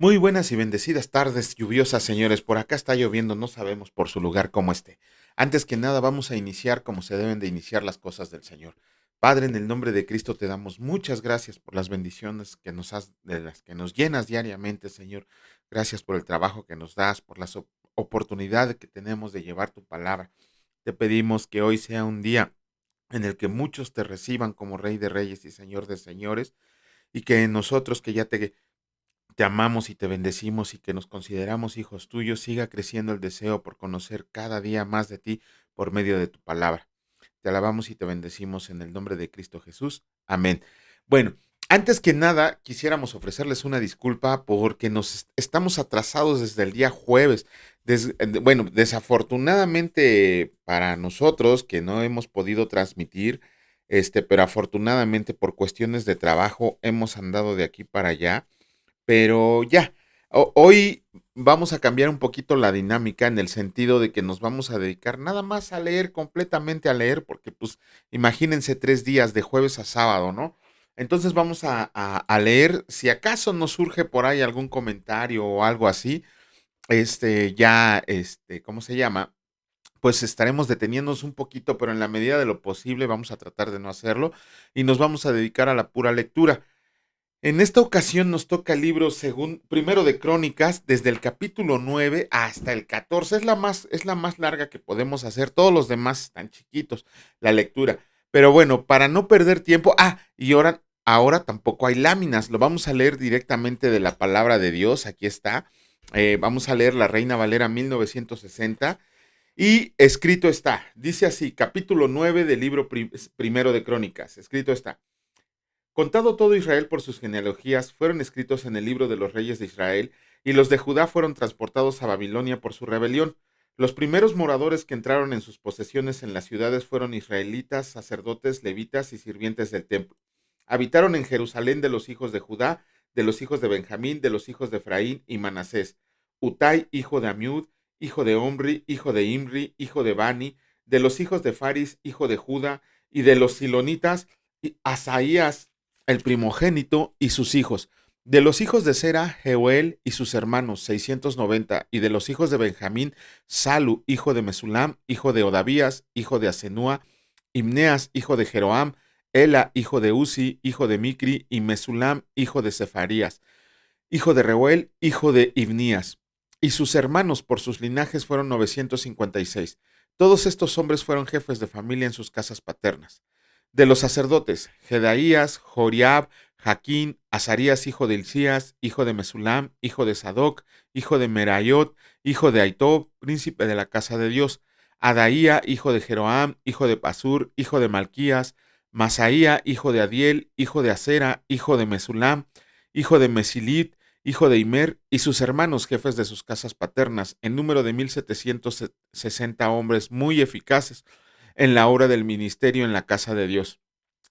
Muy buenas y bendecidas tardes lluviosas, señores. Por acá está lloviendo, no sabemos por su lugar cómo esté. Antes que nada, vamos a iniciar como se deben de iniciar las cosas del Señor. Padre, en el nombre de Cristo te damos muchas gracias por las bendiciones que nos has, de las que nos llenas diariamente, Señor. Gracias por el trabajo que nos das, por las oportunidades que tenemos de llevar tu palabra. Te pedimos que hoy sea un día en el que muchos te reciban como Rey de Reyes y Señor de Señores, y que nosotros que ya te amamos y te bendecimos y que nos consideramos hijos tuyos, siga creciendo el deseo por conocer cada día más de ti por medio de tu palabra. Te alabamos y te bendecimos en el nombre de Cristo Jesús. Amén. Bueno, antes que nada, quisiéramos ofrecerles una disculpa porque estamos atrasados desde el día jueves. Bueno, desafortunadamente para nosotros que no hemos podido transmitir, pero afortunadamente por cuestiones de trabajo hemos andado de aquí para allá. Pero ya, hoy vamos a cambiar un poquito la dinámica en el sentido de que nos vamos a dedicar nada más a leer, completamente a leer, porque pues imagínense 3 días de jueves a sábado, ¿no? Entonces vamos a leer, si acaso nos surge por ahí algún comentario o algo así, ¿cómo se llama? Pues estaremos deteniéndonos un poquito, pero en la medida de lo posible vamos a tratar de no hacerlo y nos vamos a dedicar a la pura lectura. En esta ocasión nos toca el libro primero de Crónicas, desde el capítulo 9 hasta el 14. Es la más larga que podemos hacer. Todos los demás están chiquitos, la lectura. Pero bueno, para no perder tiempo. Y ahora tampoco hay láminas. Lo vamos a leer directamente de la palabra de Dios. Aquí está. Vamos a leer la Reina Valera 1960. Y escrito está. Dice así, capítulo 9 del libro primero de Crónicas. Escrito está. Contado todo Israel por sus genealogías, fueron escritos en el libro de los reyes de Israel, y los de Judá fueron transportados a Babilonia por su rebelión. Los primeros moradores que entraron en sus posesiones en las ciudades fueron israelitas, sacerdotes, levitas y sirvientes del templo. Habitaron en Jerusalén de los hijos de Judá, de los hijos de Benjamín, de los hijos de Efraín y Manasés. Utai, hijo de Amiud, hijo de Omri, hijo de Imri, hijo de Bani, de los hijos de Faris, hijo de Judá, y de los silonitas, Asaías, el primogénito y sus hijos. De los hijos de Sera, Jeuel y sus hermanos, 690. Y de los hijos de Benjamín, Salu, hijo de Mesulam, hijo de Odavías, hijo de Asenúa, Imneas, hijo de Jeroam, Ela, hijo de Uzi, hijo de Micri, y Mesulam, hijo de Cefarías, hijo de Reuel, hijo de Ibnías. Y sus hermanos por sus linajes fueron 956. Todos estos hombres fueron jefes de familia en sus casas paternas. De los sacerdotes, Jedaías, Joriab, Jaquín, Azarías, hijo de Hilcías, hijo de Mesulam, hijo de Sadoc, hijo de Merayot, hijo de Aitob, príncipe de la casa de Dios, Adaía, hijo de Jeroam, hijo de Pasur, hijo de Malquías, Masaía, hijo de Adiel, hijo de Acera, hijo de Mesulam, hijo de Mesilit, hijo de Imer, y sus hermanos jefes de sus casas paternas, en número de 1760 hombres muy eficaces en la obra del ministerio en la casa de Dios.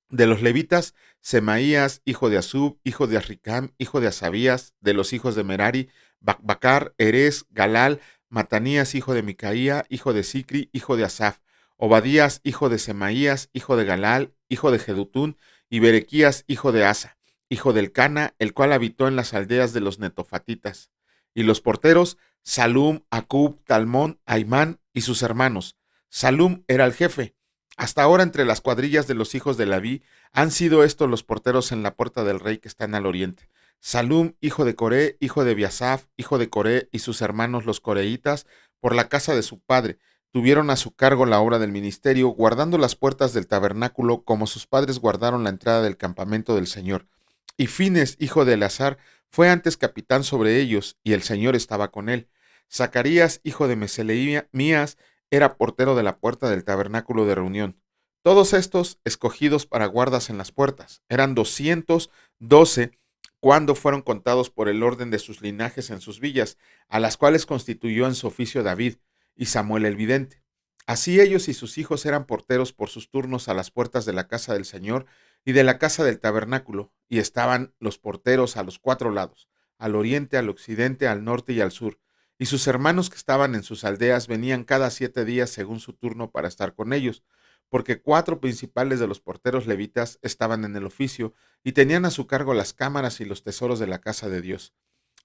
De los levitas, Semaías, hijo de Asub, hijo de Arricam, hijo de Asabías, de los hijos de Merari, Bacbacar, Erez, Galal, Matanías, hijo de Micaía, hijo de Sicri, hijo de Asaf, Obadías, hijo de Semaías, hijo de Galal, hijo de Jedutún, y Berequías, hijo de Asa, hijo del Cana, el cual habitó en las aldeas de los netofatitas. Y los porteros, Salum, Acub, Talmón, Aimán y sus hermanos. Salum era el jefe. Hasta ahora entre las cuadrillas de los hijos de Laví han sido estos los porteros en la puerta del rey que están al oriente. Salum, hijo de Coré, hijo de Biasaf, hijo de Coré, y sus hermanos los coreitas, por la casa de su padre, tuvieron a su cargo la obra del ministerio, guardando las puertas del tabernáculo como sus padres guardaron la entrada del campamento del Señor. Y Fines, hijo de Eleazar, fue antes capitán sobre ellos, y el Señor estaba con él. Zacarías, hijo de Meseleías, era portero de la puerta del tabernáculo de reunión. Todos estos escogidos para guardas en las puertas. Eran 212 cuando fueron contados por el orden de sus linajes en sus villas, a las cuales constituyó en su oficio David y Samuel el vidente. Así ellos y sus hijos eran porteros por sus turnos a las puertas de la casa del Señor y de la casa del tabernáculo, y estaban los porteros a los 4 lados, al oriente, al occidente, al norte y al sur. Y sus hermanos que estaban en sus aldeas venían cada 7 días según su turno para estar con ellos, porque 4 principales de los porteros levitas estaban en el oficio y tenían a su cargo las cámaras y los tesoros de la casa de Dios.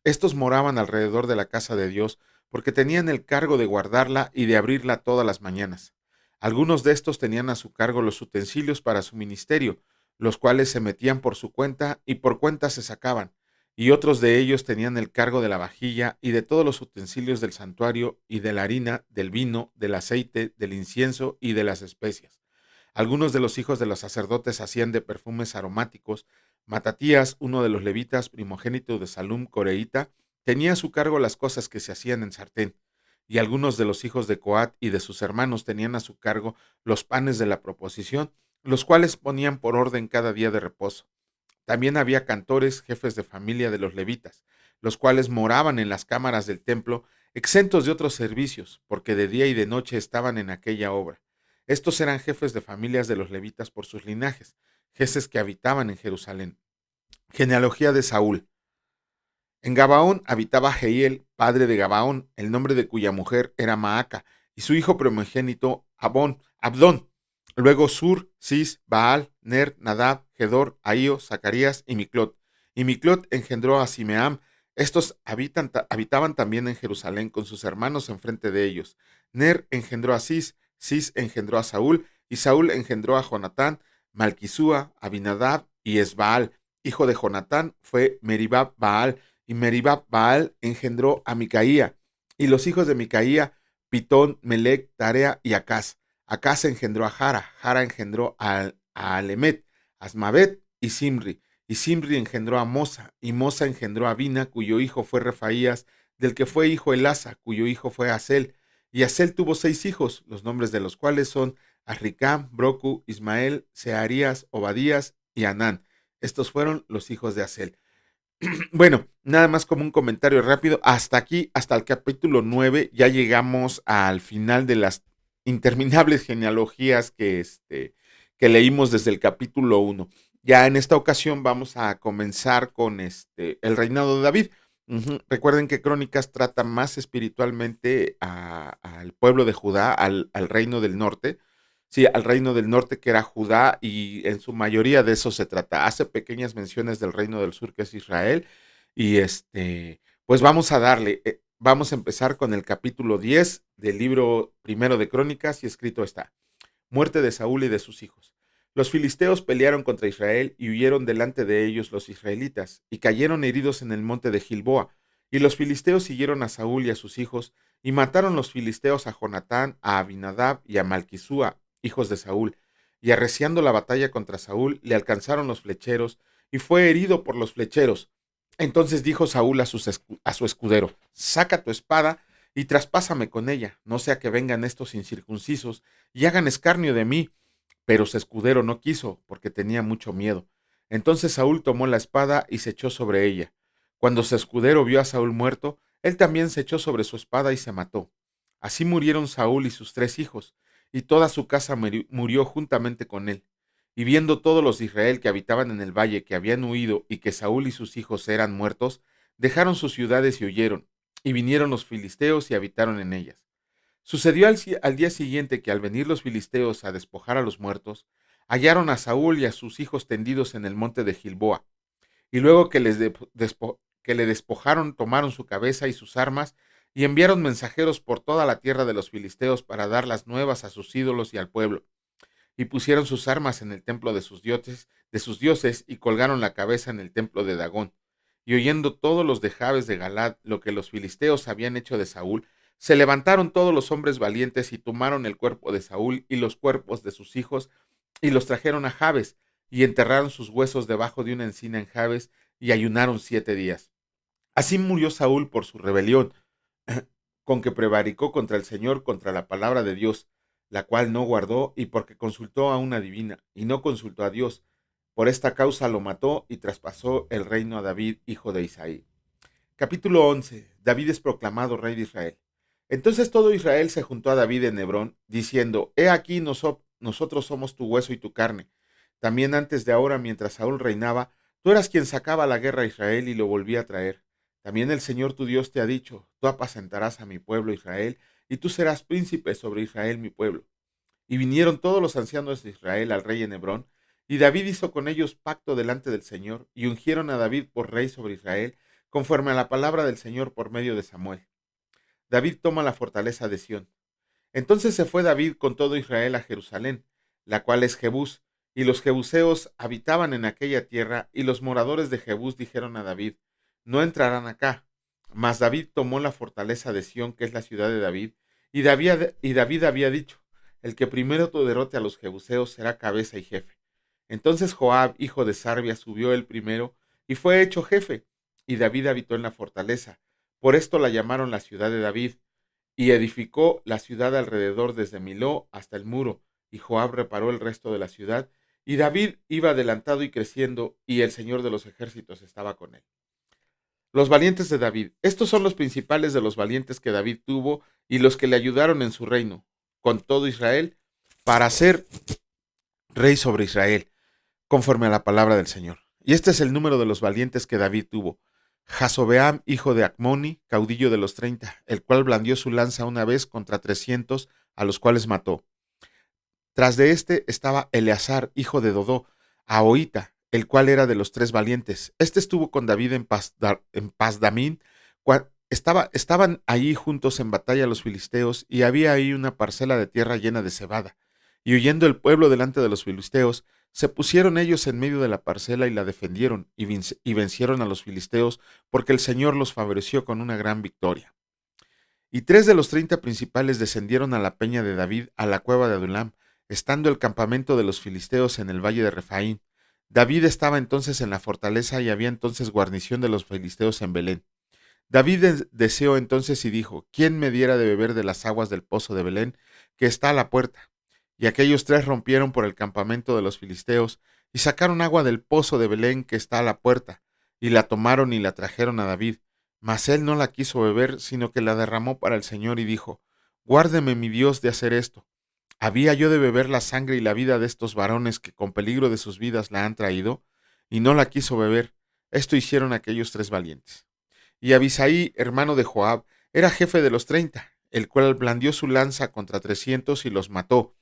Estos moraban alrededor de la casa de Dios, porque tenían el cargo de guardarla y de abrirla todas las mañanas. Algunos de estos tenían a su cargo los utensilios para su ministerio, los cuales se metían por su cuenta y por cuenta se sacaban, y otros de ellos tenían el cargo de la vajilla y de todos los utensilios del santuario y de la harina, del vino, del aceite, del incienso y de las especias. Algunos de los hijos de los sacerdotes hacían de perfumes aromáticos. Matatías, uno de los levitas, primogénito de Salum coreíta, tenía a su cargo las cosas que se hacían en sartén. Y algunos de los hijos de Coat y de sus hermanos tenían a su cargo los panes de la proposición, los cuales ponían por orden cada día de reposo. También había cantores, jefes de familia de los levitas, los cuales moraban en las cámaras del templo, exentos de otros servicios, porque de día y de noche estaban en aquella obra. Estos eran jefes de familias de los levitas por sus linajes, jefes que habitaban en Jerusalén. Genealogía de Saúl. En Gabaón habitaba Jehiel, padre de Gabaón, el nombre de cuya mujer era Maaca, y su hijo primogénito Abdón. Luego Sur, Cis, Baal, Ner, Nadab, Gedor, Ahío, Zacarías y Miclot. Y Miclot engendró a Simeam. Estos habitaban también en Jerusalén con sus hermanos enfrente de ellos. Ner engendró a Cis, Cis engendró a Saúl, y Saúl engendró a Jonatán, Malquisúa, Abinadab y Esbaal. Hijo de Jonatán fue Meribab Baal, y Meribab Baal engendró a Micaía, y los hijos de Micaía, Pitón, Melec, Tarea y Acaz. Acaz engendró a Jara, Jara engendró a Alemet, Asmavet y Simri engendró a Mosa, y Mosa engendró a Bina, cuyo hijo fue Refaías, del que fue hijo Elasa, cuyo hijo fue Asel. Y Asel tuvo 6 hijos, los nombres de los cuales son Arricam, Brocu, Ismael, Searías, Obadías y Anán. Estos fueron los hijos de Asel. Bueno, nada más como un comentario rápido. Hasta aquí, hasta el capítulo 9, ya llegamos al final de las interminables genealogías que leímos desde el capítulo 1. Ya en esta ocasión vamos a comenzar con el reinado de David. Recuerden que Crónicas trata más espiritualmente al pueblo de Judá, al reino del norte. Sí, al reino del norte que era Judá y en su mayoría de eso se trata. Hace pequeñas menciones del reino del sur que es Israel y pues vamos a darle, vamos a empezar con el capítulo 10 del libro primero de Crónicas y escrito está: muerte de Saúl y de sus hijos. Los filisteos pelearon contra Israel y huyeron delante de ellos los israelitas y cayeron heridos en el monte de Gilboa. Y los filisteos siguieron a Saúl y a sus hijos y mataron los filisteos a Jonatán, a Abinadab y a Malquisúa, hijos de Saúl. Y arreciando la batalla contra Saúl, le alcanzaron los flecheros y fue herido por los flecheros. Entonces dijo Saúl a su escudero: saca tu espada y traspásame con ella, no sea que vengan estos incircuncisos y hagan escarnio de mí. Pero su escudero no quiso, porque tenía mucho miedo. Entonces Saúl tomó la espada y se echó sobre ella. Cuando su escudero vio a Saúl muerto, él también se echó sobre su espada y se mató. Así murieron Saúl y sus 3 hijos, y toda su casa murió juntamente con él. Y viendo todos los de Israel que habitaban en el valle que habían huido y que Saúl y sus hijos eran muertos, dejaron sus ciudades y huyeron, y vinieron los filisteos y habitaron en ellas. Sucedió al día siguiente que al venir los filisteos a despojar a los muertos, hallaron a Saúl y a sus hijos tendidos en el monte de Gilboa. Y luego que le despojaron, tomaron su cabeza y sus armas y enviaron mensajeros por toda la tierra de los filisteos para dar las nuevas a sus ídolos y al pueblo. Y pusieron sus armas en el templo de sus dioses y colgaron la cabeza en el templo de Dagón. Y oyendo todos los de Jabes de Galad lo que los filisteos habían hecho de Saúl, se levantaron todos los hombres valientes y tomaron el cuerpo de Saúl y los cuerpos de sus hijos y los trajeron a Jabes y enterraron sus huesos debajo de una encina en Jabes y ayunaron 7 días. Así murió Saúl por su rebelión, con que prevaricó contra el Señor, contra la palabra de Dios, la cual no guardó, y porque consultó a una divina, y no consultó a Dios. Por esta causa lo mató y traspasó el reino a David, hijo de Isaí. Capítulo 11. David es proclamado rey de Israel. Entonces todo Israel se juntó a David en Hebrón, diciendo: He aquí nosotros somos tu hueso y tu carne. También antes de ahora, mientras Saúl reinaba, tú eras quien sacaba la guerra a Israel y lo volvía a traer. También el Señor tu Dios te ha dicho: Tú apacentarás a mi pueblo Israel, y tú serás príncipe sobre Israel mi pueblo. Y vinieron todos los ancianos de Israel al rey en Hebrón, y David hizo con ellos pacto delante del Señor, y ungieron a David por rey sobre Israel, conforme a la palabra del Señor por medio de Samuel. David toma la fortaleza de Sión. Entonces se fue David con todo Israel a Jerusalén, la cual es Jebús, y los jebuseos habitaban en aquella tierra, y los moradores de Jebús dijeron a David: no entrarán acá. Mas David tomó la fortaleza de Sión, que es la ciudad de David, y David había dicho: el que primero derrote a los jebuseos será cabeza y jefe. Entonces Joab, hijo de Sarvia, subió el primero, y fue hecho jefe, y David habitó en la fortaleza. Por esto la llamaron la ciudad de David, y edificó la ciudad alrededor desde Miló hasta el muro, y Joab reparó el resto de la ciudad, y David iba adelantado y creciendo, y el Señor de los ejércitos estaba con él. Los valientes de David. Estos son los principales de los valientes que David tuvo y los que le ayudaron en su reino, con todo Israel, para ser rey sobre Israel, conforme a la palabra del Señor. Y este es el número de los valientes que David tuvo: Jasobeam, hijo de Acmoni, caudillo de los 30, el cual blandió su lanza una vez contra 300, a los cuales mató. Tras de este estaba Eleazar, hijo de Dodó, Ahoita, el cual era de los 3 valientes. Este estuvo con David en Pasdamín. Estaban ahí juntos en batalla los filisteos, y había ahí una parcela de tierra llena de cebada. Y huyendo el pueblo delante de los filisteos, se pusieron ellos en medio de la parcela y la defendieron, y vencieron a los filisteos, porque el Señor los favoreció con una gran victoria. Y 3 de los 30 principales descendieron a la peña de David, a la cueva de Adulam, estando el campamento de los filisteos en el valle de Refaín. David estaba entonces en la fortaleza, y había entonces guarnición de los filisteos en Belén. David deseó entonces y dijo: ¿quién me diera de beber de las aguas del pozo de Belén, que está a la puerta? Y aquellos 3 rompieron por el campamento de los filisteos, y sacaron agua del pozo de Belén, que está a la puerta, y la tomaron y la trajeron a David. Mas él no la quiso beber, sino que la derramó para el Señor, y dijo: guárdeme mi Dios de hacer esto. ¿Había yo de beber la sangre y la vida de estos varones que con peligro de sus vidas la han traído? Y no la quiso beber. Esto hicieron aquellos 3 valientes. Y Abisaí, hermano de Joab, era jefe de los 30, el cual blandió su lanza contra 300 y los mató,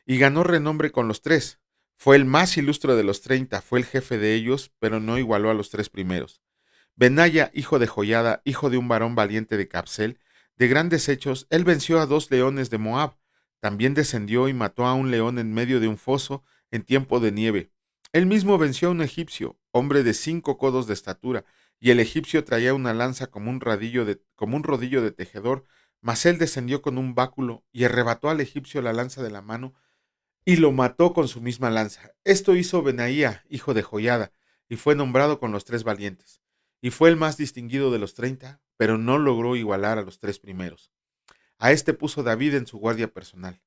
y ganó renombre con los 3. Fue el más ilustre de los 30, fue el jefe de ellos, pero no igualó a los 3 primeros. Benaya, hijo de Joiada, hijo de un varón valiente de Capsel, de grandes hechos, él venció a 2 leones de Moab. También descendió y mató a un león en medio de un foso en tiempo de nieve. Él mismo venció a un egipcio, hombre de 5 codos de estatura, y el egipcio traía una lanza como un rodillo de tejedor, mas él descendió con un báculo y arrebató al egipcio la lanza de la mano y lo mató con su misma lanza. Esto hizo Benaía, hijo de Joiada, y fue nombrado con los 3 valientes. Y fue el más distinguido de los 30, pero no logró igualar a los 3 primeros. A este puso David en su guardia personal.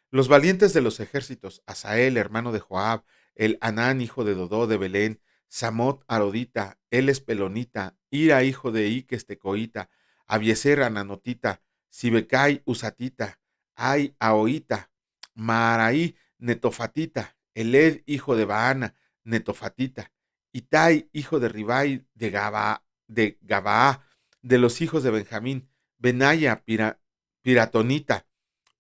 Los valientes de los ejércitos: Asael, hermano de Joab, el Anán, hijo de Dodó de Belén, Samot Arodita, el Espelonita, Ira, hijo de Iques Tecoita, Abieser Ananotita, Sibecai Usatita, Ai Aoita, Maaraí Netofatita, Eled, hijo de Baana, Netofatita, Itai, hijo de Ribai de Gabaa, de los hijos de Benjamín, Benaya Piratonita,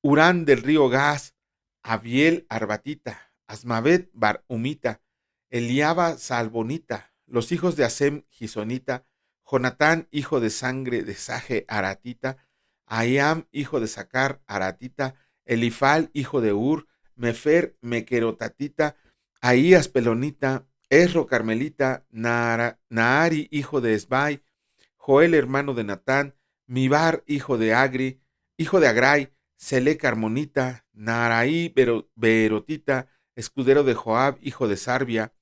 Urán del río Gas, Abiel Arbatita, Asmavet Bar Umita, Eliaba Salbonita, los hijos de Asem Gisonita, Jonatán, hijo de sangre de Saje Aratita, Aiam, hijo de Sacar Aratita, Elifal, hijo de Ur, Mefer Mequerotatita, Ahías Pelonita, Esro Carmelita, Naari, hijo de Esbai, Joel, hermano de Natán, Mibar, hijo de Agrai, Selec Carmonita, Naraí Berotita, escudero de Joab, hijo de Sarbia,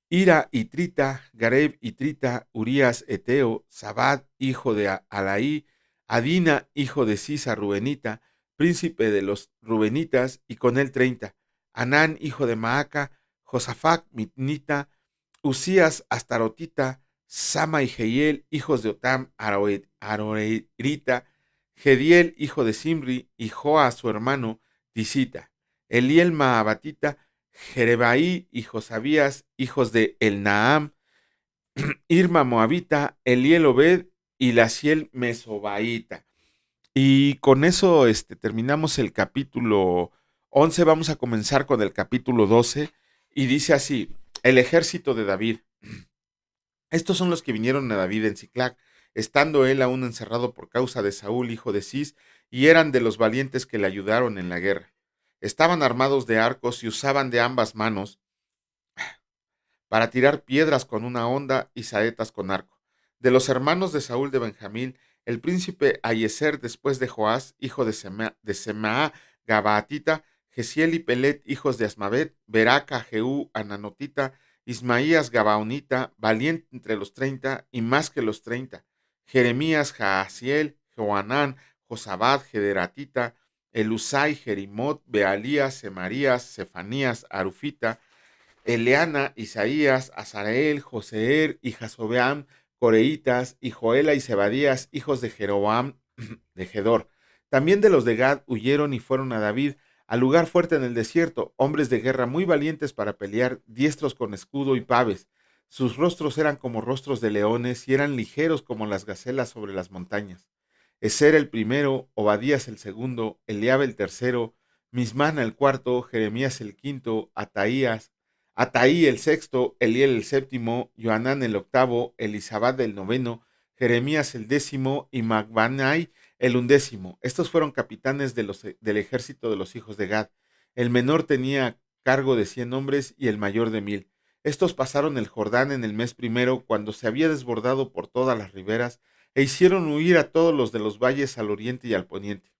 Ira y Trita, Gareb y Trita, Urías Eteo, Sabad, hijo de Alaí, Adina, hijo de Sisa Rubenita, príncipe de los Rubenitas, y con él 30, Anán, hijo de Maaca, Josafac Mitnita, Usías Astarotita, Sama y Jehiel, hijos de Otam Aroerita, Gediel, hijo de Simri, y Joa, su hermano, Tisita, Eliel Maabatita, Jerebaí y Josabías, hijos de Elnaam, Irma Moabita, Eliel Obed y Lasiel Mesobaita. Y con eso terminamos el capítulo 11. Vamos a comenzar con el capítulo 12. Y dice así: el ejército de David. Estos son los que vinieron a David en Siclag, estando él aún encerrado por causa de Saúl, hijo de Cis, y eran de los valientes que le ayudaron en la guerra. Estaban armados de arcos y usaban de ambas manos para tirar piedras con una honda y saetas con arco. De los hermanos de Saúl de Benjamín, el príncipe Ayeser después de Joás, hijo de Semaá, Gabaatita, Gesiel y Pelet, hijos de Asmavet, Beraca, Jehú, Ananotita, Ismaías, Gabaonita, valiente entre los 30 y más que los 30, Jeremías, Jaasiel, Joanán, Josabad, Gederatita, Elusai, Jerimot, Bealías, Semarías, Cefanías, Arufita, Eleana, Isaías, Azarael, Joseer y Jasobeam, Coreitas, y Joela y Zebadías, hijos de Jeroboam de Gedor. También de los de Gad huyeron y fueron a David, al lugar fuerte en el desierto, hombres de guerra muy valientes para pelear, diestros con escudo y paves. Sus rostros eran como rostros de leones y eran ligeros como las gacelas sobre las montañas. Eser el primero, Obadías el segundo, Eliab el tercero, Mismana el cuarto, Jeremías el quinto, Ataí el sexto, Eliel el séptimo, Joanán el octavo, Elisabad el noveno, Jeremías el décimo y Magbanai el undécimo. Estos fueron capitanes del ejército de los hijos de Gad. El menor tenía cargo de 100 hombres y el mayor de 1000. Estos pasaron el Jordán en el mes primero, cuando se había desbordado por todas las riberas, e hicieron huir a todos los de los valles al oriente y al poniente.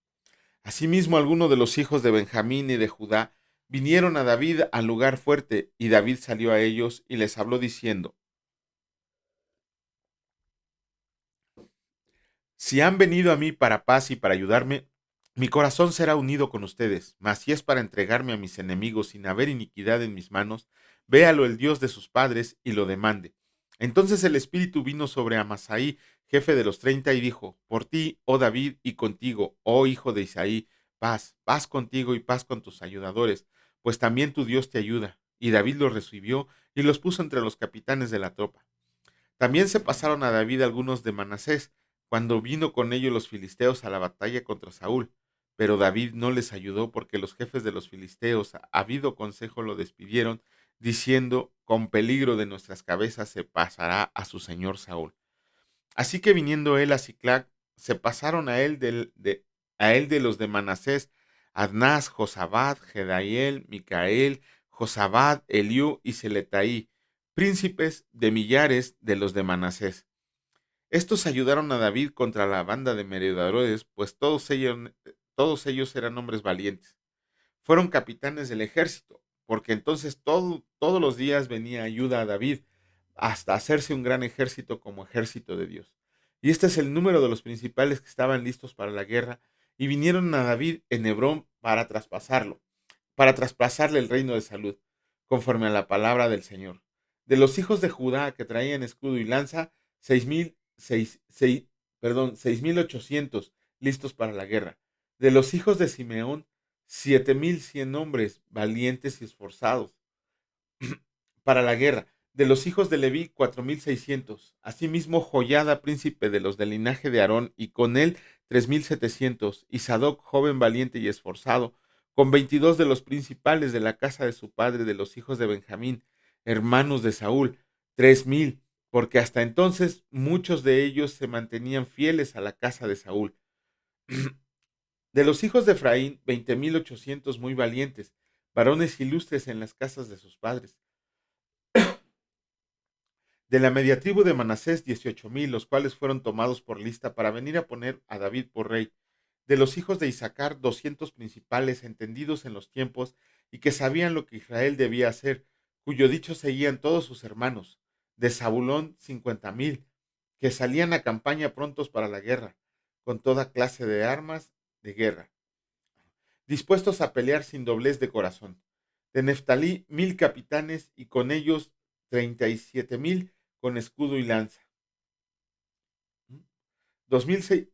Asimismo, algunos de los hijos de Benjamín y de Judá vinieron a David al lugar fuerte, y David salió a ellos y les habló diciendo: Si han venido a mí para paz y para ayudarme, mi corazón será unido con ustedes, mas si es para entregarme a mis enemigos sin haber iniquidad en mis manos, véalo el Dios de sus padres y lo demande. Entonces el Espíritu vino sobre Amasai, jefe de los 30, y dijo: Por ti, oh David, y contigo, oh hijo de Isaí, paz, paz contigo y paz con tus ayudadores, pues también tu Dios te ayuda. Y David los recibió y los puso entre los capitanes de la tropa. También se pasaron a David algunos de Manasés, cuando vino con ellos los filisteos a la batalla contra Saúl. Pero David no les ayudó, porque los jefes de los filisteos, habido consejo, lo despidieron, diciendo: Con peligro de nuestras cabezas se pasará a su señor Saúl. Así que viniendo él a Siclag, se pasaron a él de los de Manasés, Adnás, Josabad, Gedaiel, Micael, Josabad, Eliú y Seletaí, príncipes de millares de los de Manasés. Estos ayudaron a David contra la banda de merodeadores, pues todos ellos eran hombres valientes. Fueron capitanes del ejército, porque entonces todos los días venía ayuda a David, hasta hacerse un gran ejército como ejército de Dios. Y este es el número de los principales que estaban listos para la guerra, y vinieron a David en Hebrón para traspasarle el reino de salud, conforme a la palabra del Señor. De los hijos de Judá que traían escudo y lanza, 6,800 listos para la guerra. De los hijos de Simeón, 7,100 hombres valientes y esforzados para la guerra. De los hijos de Leví, 4,600. Asimismo, Joiada, príncipe de los del linaje de Aarón, y con él 3,700. Y Sadoc, joven valiente y esforzado, con 22 de los principales de la casa de su padre, de los hijos de Benjamín, hermanos de Saúl, 3,000, porque hasta entonces muchos de ellos se mantenían fieles a la casa de Saúl. De los hijos de Efraín, 20,800 muy valientes, varones ilustres en las casas de sus padres. De la media tribu de Manasés, 18,000, los cuales fueron tomados por lista para venir a poner a David por rey. De los hijos de Isaacar, 200 principales, entendidos en los tiempos, y que sabían lo que Israel debía hacer, cuyo dicho seguían todos sus hermanos. De Zabulón, 50,000, que salían a campaña prontos para la guerra, con toda clase de armas de guerra, dispuestos a pelear sin doblez de corazón. De Neftalí, 1,000 capitanes, y con ellos 37,000 con escudo y lanza. 2,006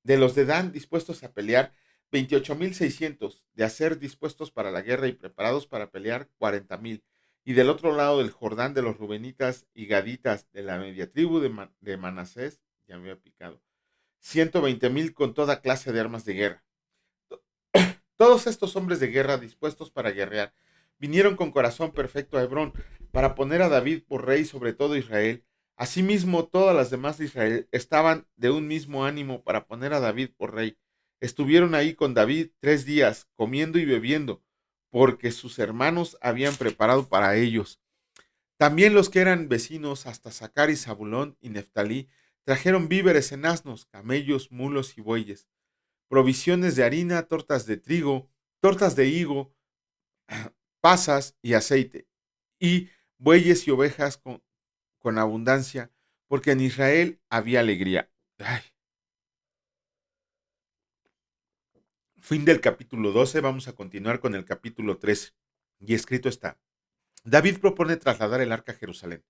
de los de Dan, dispuestos a pelear, 28,600 de hacer, dispuestos para la guerra y preparados para pelear, 40,000. Y del otro lado del Jordán, de los Rubenitas y Gaditas, de la media tribu de Manasés, ya me había picado, 120,000 con toda clase de armas de guerra. Todos estos hombres de guerra dispuestos para guerrear vinieron con corazón perfecto a Hebrón para poner a David por rey sobre todo Israel. Asimismo, todas las demás de Israel estaban de un mismo ánimo para poner a David por rey. Estuvieron ahí con David 3 días, comiendo y bebiendo, porque sus hermanos habían preparado para ellos. También los que eran vecinos, hasta Sacar y Zabulón y Neftalí, trajeron víveres en asnos, camellos, mulos y bueyes, provisiones de harina, tortas de trigo, tortas de higo, pasas y aceite, y bueyes y ovejas con abundancia, porque en Israel había alegría. Ay, fin del capítulo 12, vamos a continuar con el capítulo 13. Y escrito está: David propone trasladar el arca a Jerusalén.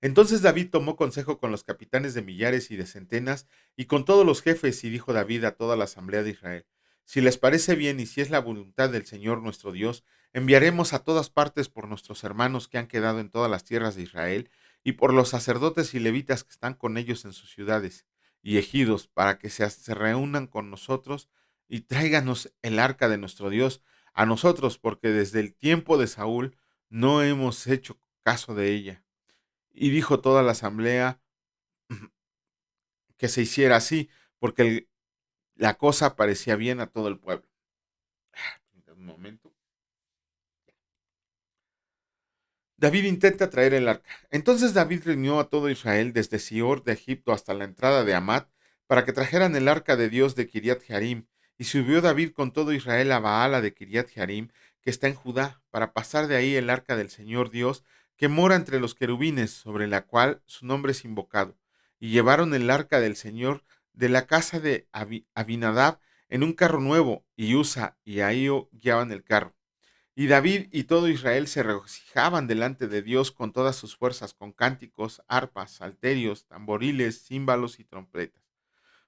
Entonces David tomó consejo con los capitanes de millares y de centenas y con todos los jefes, y dijo David a toda la asamblea de Israel: Si les parece bien y si es la voluntad del Señor nuestro Dios, enviaremos a todas partes por nuestros hermanos que han quedado en todas las tierras de Israel y por los sacerdotes y levitas que están con ellos en sus ciudades y ejidos, para que se reúnan con nosotros y tráiganos el arca de nuestro Dios a nosotros, porque desde el tiempo de Saúl no hemos hecho caso de ella. Y dijo toda la asamblea que se hiciera así, porque la cosa parecía bien a todo el pueblo. Un momento. David intenta traer el arca. Entonces David reunió a todo Israel desde Sior de Egipto hasta la entrada de Amat para que trajeran el arca de Dios de Kiriat Jearim. Y subió David con todo Israel a Baala de Kiriat Jearim, que está en Judá, para pasar de ahí el arca del Señor Dios, que mora entre los querubines, sobre la cual su nombre es invocado. Y llevaron el arca del Señor de la casa de Abinadab en un carro nuevo, y Usa y Ahío guiaban el carro. Y David y todo Israel se regocijaban delante de Dios con todas sus fuerzas, con cánticos, arpas, salterios, tamboriles, címbalos y trompetas.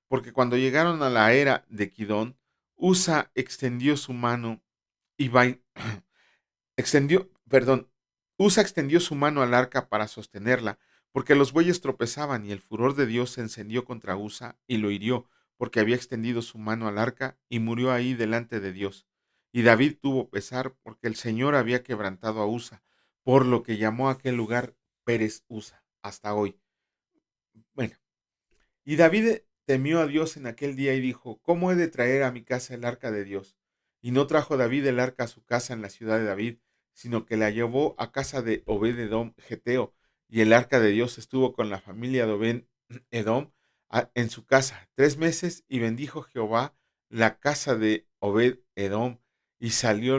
Porque cuando llegaron a la era de Kidón, Usa extendió su mano y Usa extendió su mano al arca para sostenerla, porque los bueyes tropezaban y el furor de Dios se encendió contra Usa y lo hirió, porque había extendido su mano al arca y murió ahí delante de Dios. Y David tuvo pesar porque el Señor había quebrantado a Usa, por lo que llamó a aquel lugar Pérez Usa hasta hoy. Bueno, y David temió a Dios en aquel día y dijo: ¿Cómo he de traer a mi casa el arca de Dios? Y no trajo David el arca a su casa en la ciudad de David, sino que la llevó a casa de Obed-edom Geteo, y el arca de Dios estuvo con la familia de Obed-edom en su casa 3 meses, y bendijo Jehová la casa de Obed-edom, y salió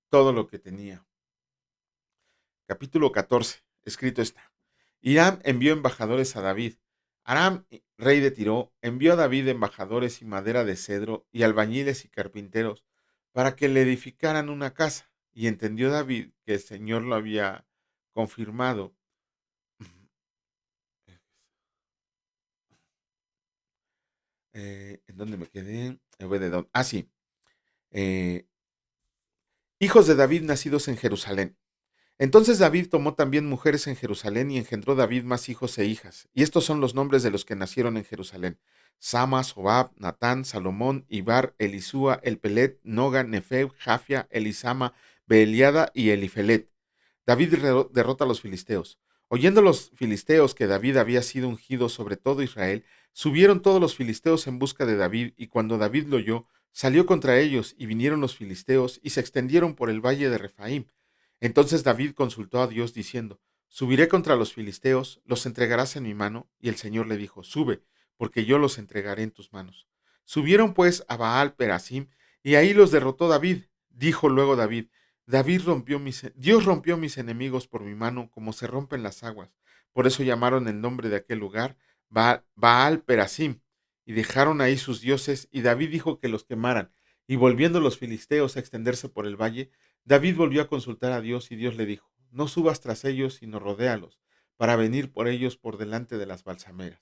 todo lo que tenía. Capítulo 14. Escrito está: Hiram envió embajadores a David. Aram, rey de Tiro, envió a David embajadores y madera de cedro y albañiles y carpinteros para que le edificaran una casa. Y entendió David que el Señor lo había confirmado. ¿En dónde me quedé? Obededón. Ah, sí. Eh, hijos de David nacidos en Jerusalén. Entonces David tomó también mujeres en Jerusalén y engendró David más hijos e hijas. Y estos son los nombres de los que nacieron en Jerusalén: Sama, Sobab, Natán, Salomón, Ibar, Elisúa, Elpelet, Noga, Nefeg, Jafia, Elisama, Beeliada y Elifelet. David derrota a los filisteos. Oyendo los filisteos que David había sido ungido sobre todo Israel, subieron todos los filisteos en busca de David, y cuando David lo oyó, salió contra ellos, y vinieron los filisteos y se extendieron por el valle de Rephaim. Entonces David consultó a Dios diciendo: Subiré contra los filisteos, los entregarás en mi mano. Y el Señor le dijo: Sube, porque yo los entregaré en tus manos. Subieron pues a Baal Perasim, y ahí los derrotó David. Dijo luego David: Dios rompió mis enemigos por mi mano, como se rompen las aguas. Por eso llamaron el nombre de aquel lugar Baal Perasim, y dejaron ahí sus dioses, y David dijo que los quemaran. Y volviendo los filisteos a extenderse por el valle, David volvió a consultar a Dios, y Dios le dijo: No subas tras ellos, sino rodéalos, para venir por ellos por delante de las balsameras.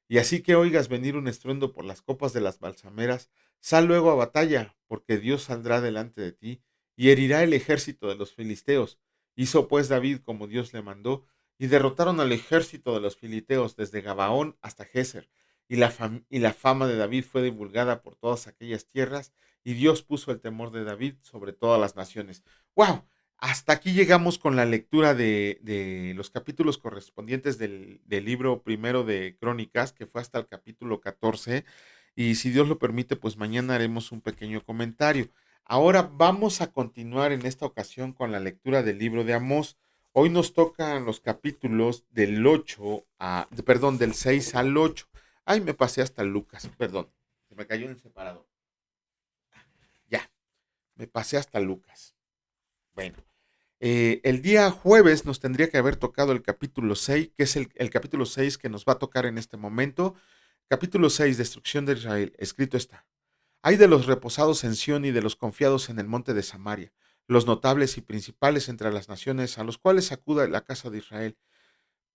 Y así que oigas venir un estruendo por las copas de las balsameras, sal luego a batalla, porque Dios saldrá delante de ti y herirá el ejército de los filisteos. Hizo pues David como Dios le mandó, y derrotaron al ejército de los filisteos desde Gabaón hasta Geser, y la fama de David fue divulgada por todas aquellas tierras, y Dios puso el temor de David sobre todas las naciones. ¡Wow! Hasta aquí llegamos con la lectura de los capítulos correspondientes del libro primero de Crónicas, que fue hasta el capítulo 14. Y si Dios lo permite, pues mañana haremos un pequeño comentario. Ahora vamos a continuar en esta ocasión con la lectura del libro de Amós. Hoy nos tocan los capítulos del 8 perdón, del 6 al 8. Ay, me pasé hasta Lucas, perdón. Se me cayó en el separador. Ya, me pasé hasta Lucas. Bueno, el día jueves nos tendría que haber tocado el capítulo 6, que es el capítulo 6 que nos va a tocar en este momento. Capítulo 6, destrucción de Israel. Escrito está. Hay de los reposados en Sión y de los confiados en el monte de Samaria, los notables y principales entre las naciones, a los cuales acuda la casa de Israel.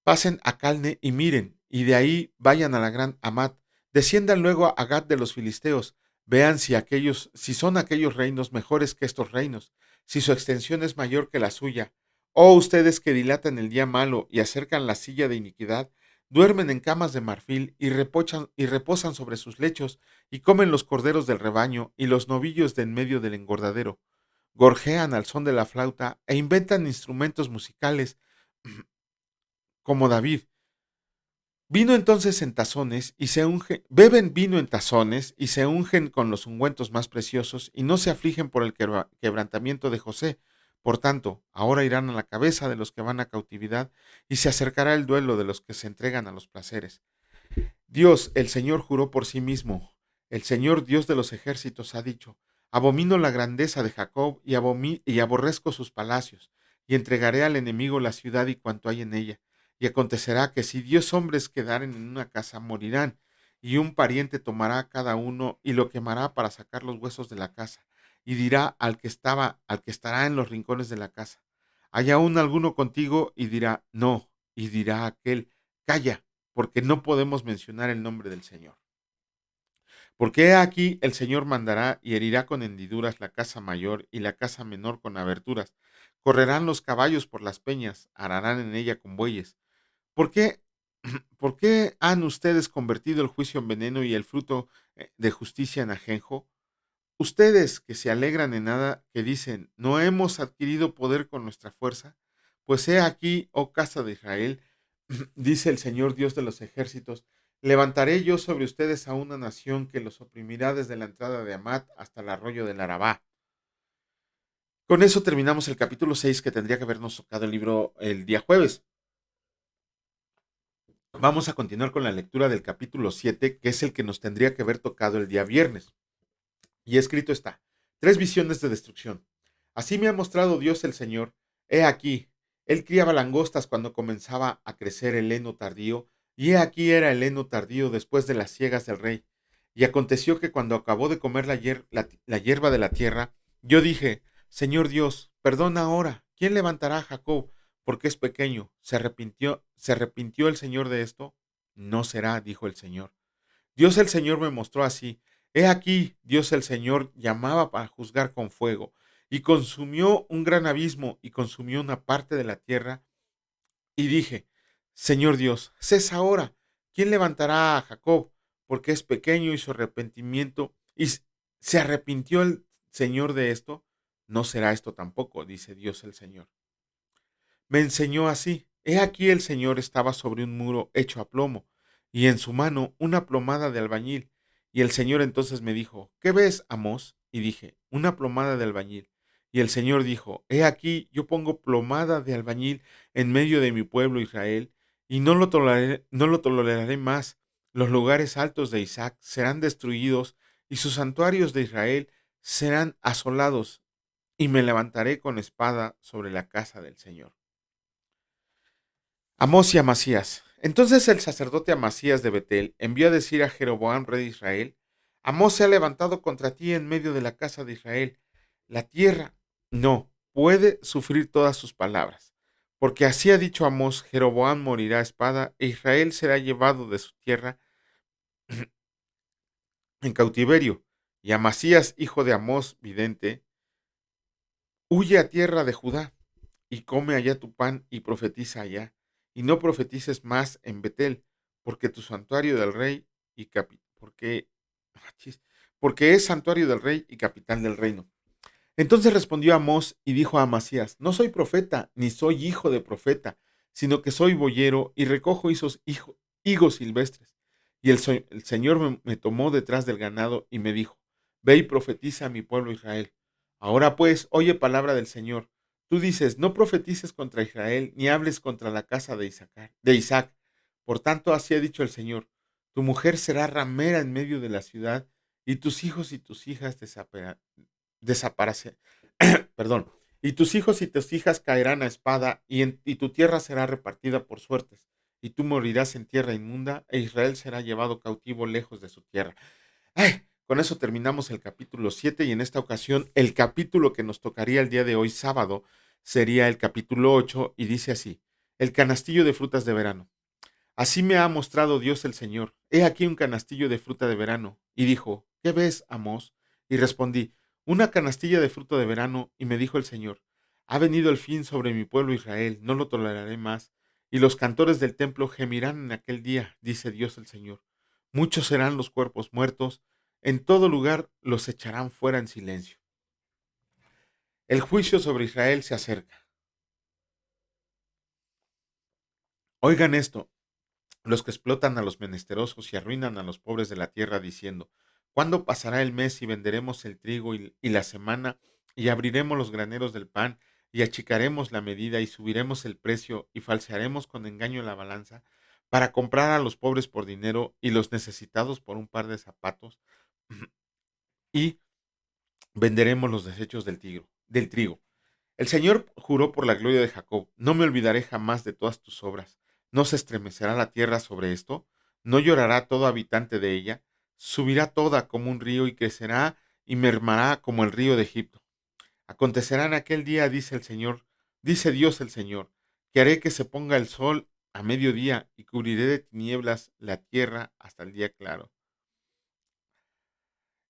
Pasen a Calne y miren, y de ahí vayan a la gran Amat. Desciendan luego a Gad de los filisteos. Vean si son aquellos reinos mejores que estos reinos, si su extensión es mayor que la suya. Oh, ustedes que dilatan el día malo y acercan la silla de iniquidad, duermen en camas de marfil y reposan sobre sus lechos, y comen los corderos del rebaño y los novillos de en medio del engordadero. Gorjean al son de la flauta e inventan instrumentos musicales como David. Vino entonces en tazones y se unge, beben vino en tazones y se ungen con los ungüentos más preciosos y no se afligen por el quebrantamiento de José. Por tanto, ahora irán a la cabeza de los que van a cautividad y se acercará el duelo de los que se entregan a los placeres. Dios, el Señor, juró por sí mismo. El Señor, Dios de los ejércitos, ha dicho: abomino la grandeza de Jacob y aborrezco sus palacios, y entregaré al enemigo la ciudad y cuanto hay en ella. Y acontecerá que si 10 hombres quedaren en una casa, morirán, y un pariente tomará a cada uno y lo quemará para sacar los huesos de la casa, y dirá al que estará en los rincones de la casa: ¿hay aún alguno contigo? Y dirá: no. Y dirá aquel: calla, porque no podemos mencionar el nombre del Señor. Porque he aquí el Señor mandará y herirá con hendiduras la casa mayor y la casa menor con aberturas. Correrán los caballos por las peñas, ararán en ella con bueyes. ¿Por qué, ¿Por qué han ustedes convertido el juicio en veneno y el fruto de justicia en ajenjo? Ustedes que se alegran en nada, que dicen: no hemos adquirido poder con nuestra fuerza. Pues he aquí, oh casa de Israel, dice el Señor Dios de los ejércitos: levantaré yo sobre ustedes a una nación que los oprimirá desde la entrada de Amat hasta el arroyo del Arabá. Con eso terminamos el capítulo 6, que tendría que habernos tocado el libro el día jueves. Vamos a continuar con la lectura del capítulo 7, que es el que nos tendría que haber tocado el día viernes. Y escrito está: 3 visiones de destrucción. Así me ha mostrado Dios el Señor. He aquí, él criaba langostas cuando comenzaba a crecer el heno tardío, y he aquí era el heno tardío después de las siegas del rey. Y aconteció que cuando acabó de comer la hierba de la tierra, yo dije: Señor Dios, perdona ahora. ¿Quién levantará a Jacob? Porque es pequeño. ¿Se arrepintió el Señor de esto? No será, dijo el Señor. Dios el Señor me mostró así: he aquí, Dios el Señor llamaba para juzgar con fuego, y consumió un gran abismo, y consumió una parte de la tierra. Y dije: Señor Dios, cesa ahora. ¿Quién levantará a Jacob? Porque es pequeño y su arrepentimiento. ¿Se arrepintió el Señor de esto? No será esto tampoco, dice Dios el Señor. Me enseñó así: he aquí el Señor estaba sobre un muro hecho a plomo, y en su mano una plomada de albañil. Y el Señor entonces me dijo: ¿qué ves, Amós? Y dije: una plomada de albañil. Y el Señor dijo: he aquí yo pongo plomada de albañil en medio de mi pueblo Israel, y no lo toleraré más. Los lugares altos de Isaac serán destruidos, y sus santuarios de Israel serán asolados, y me levantaré con espada sobre la casa del Señor. Amós y Amasías. Entonces el sacerdote Amasías de Betel envió a decir a Jeroboam, rey de Israel: Amós se ha levantado contra ti en medio de la casa de Israel. La tierra no puede sufrir todas sus palabras. Porque así ha dicho Amós: Jeroboam morirá a espada, e Israel será llevado de su tierra en cautiverio. Y Amasías, hijo de Amós, vidente, huye a tierra de Judá, y come allá tu pan y profetiza allá, y no profetices más en Betel, porque tu santuario del rey porque, porque es santuario del rey y capital del reino. Entonces respondió Amós y dijo a Amasías: No soy profeta, ni soy hijo de profeta, sino que soy boyero y recojo higos silvestres. Y el Señor me tomó detrás del ganado y me dijo: Ve y profetiza a mi pueblo Israel. Ahora pues, oye palabra del Señor. Tú dices: No profetices contra Israel, ni hables contra la casa de Isaac. Por tanto, así ha dicho el Señor: Tu mujer será ramera en medio de la ciudad, y tus hijos y tus hijas desaparecerán. Perdón. Y tus hijos y tus hijas caerán a espada, y tu tierra será repartida por suertes, y tú morirás en tierra inmunda, e Israel será llevado cautivo lejos de su tierra. Ay, con eso terminamos el capítulo 7, y en esta ocasión el capítulo que nos tocaría el día de hoy, sábado, sería el capítulo 8, y dice así: El canastillo de frutas de verano. Así me ha mostrado Dios el Señor. He aquí un canastillo de fruta de verano. Y dijo: ¿Qué ves, Amós? Y respondí: Una canastilla de fruto de verano. Y me dijo el Señor: Ha venido el fin sobre mi pueblo Israel, no lo toleraré más. Y los cantores del templo gemirán en aquel día, dice Dios el Señor. Muchos serán los cuerpos muertos, en todo lugar los echarán fuera en silencio. El juicio sobre Israel se acerca. Oigan esto, los que explotan a los menesterosos y arruinan a los pobres de la tierra, diciendo: ¿Cuándo pasará el mes y venderemos el trigo y la semana, y abriremos los graneros del pan, y achicaremos la medida, y subiremos el precio, y falsearemos con engaño la balanza, para comprar a los pobres por dinero y los necesitados por un par de zapatos, y venderemos los desechos del trigo? El Señor juró por la gloria de Jacob: No me olvidaré jamás de todas tus obras. ¿No se estremecerá la tierra sobre esto? ¿No llorará todo habitante de ella? Subirá toda como un río y crecerá y mermará como el río de Egipto. Acontecerá en aquel día, dice Dios el Señor, que haré que se ponga el sol a mediodía y cubriré de tinieblas la tierra hasta el día claro.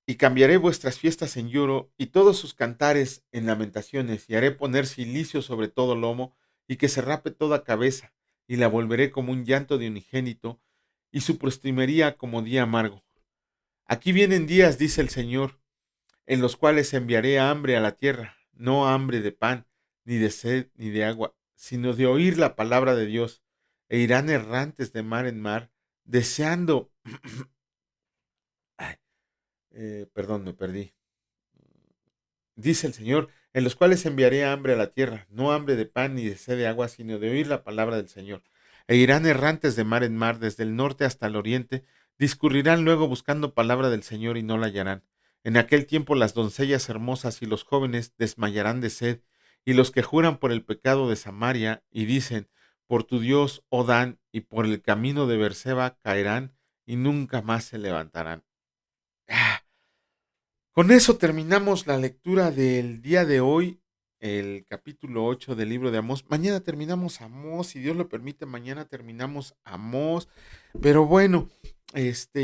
Y cambiaré vuestras fiestas en lloro y todos sus cantares en lamentaciones, y haré poner cilicio sobre todo lomo, y que se rape toda cabeza, y la volveré como un llanto de unigénito, y su postrimería como día amargo. Aquí vienen días, dice el Señor, en los cuales enviaré hambre a la tierra, no hambre de pan, ni de sed, ni de agua, sino de oír la palabra de Dios, e irán errantes de mar en mar, deseando... Ay, perdón, me perdí. Dice el Señor, en los cuales enviaré hambre a la tierra, no hambre de pan ni de sed de agua, sino de oír la palabra del Señor. E irán errantes de mar en mar, desde el norte hasta el oriente, discurrirán luego buscando palabra del Señor y no la hallarán. En aquel tiempo las doncellas hermosas y los jóvenes desmayarán de sed, y los que juran por el pecado de Samaria y dicen: Por tu Dios, oh Dan, y por el camino de Berseba caerán y nunca más se levantarán. Ah, con eso terminamos la lectura del día de hoy, el capítulo 8 del libro de Amós. Mañana terminamos Amós, si Dios lo permite, mañana terminamos Amós. Pero bueno,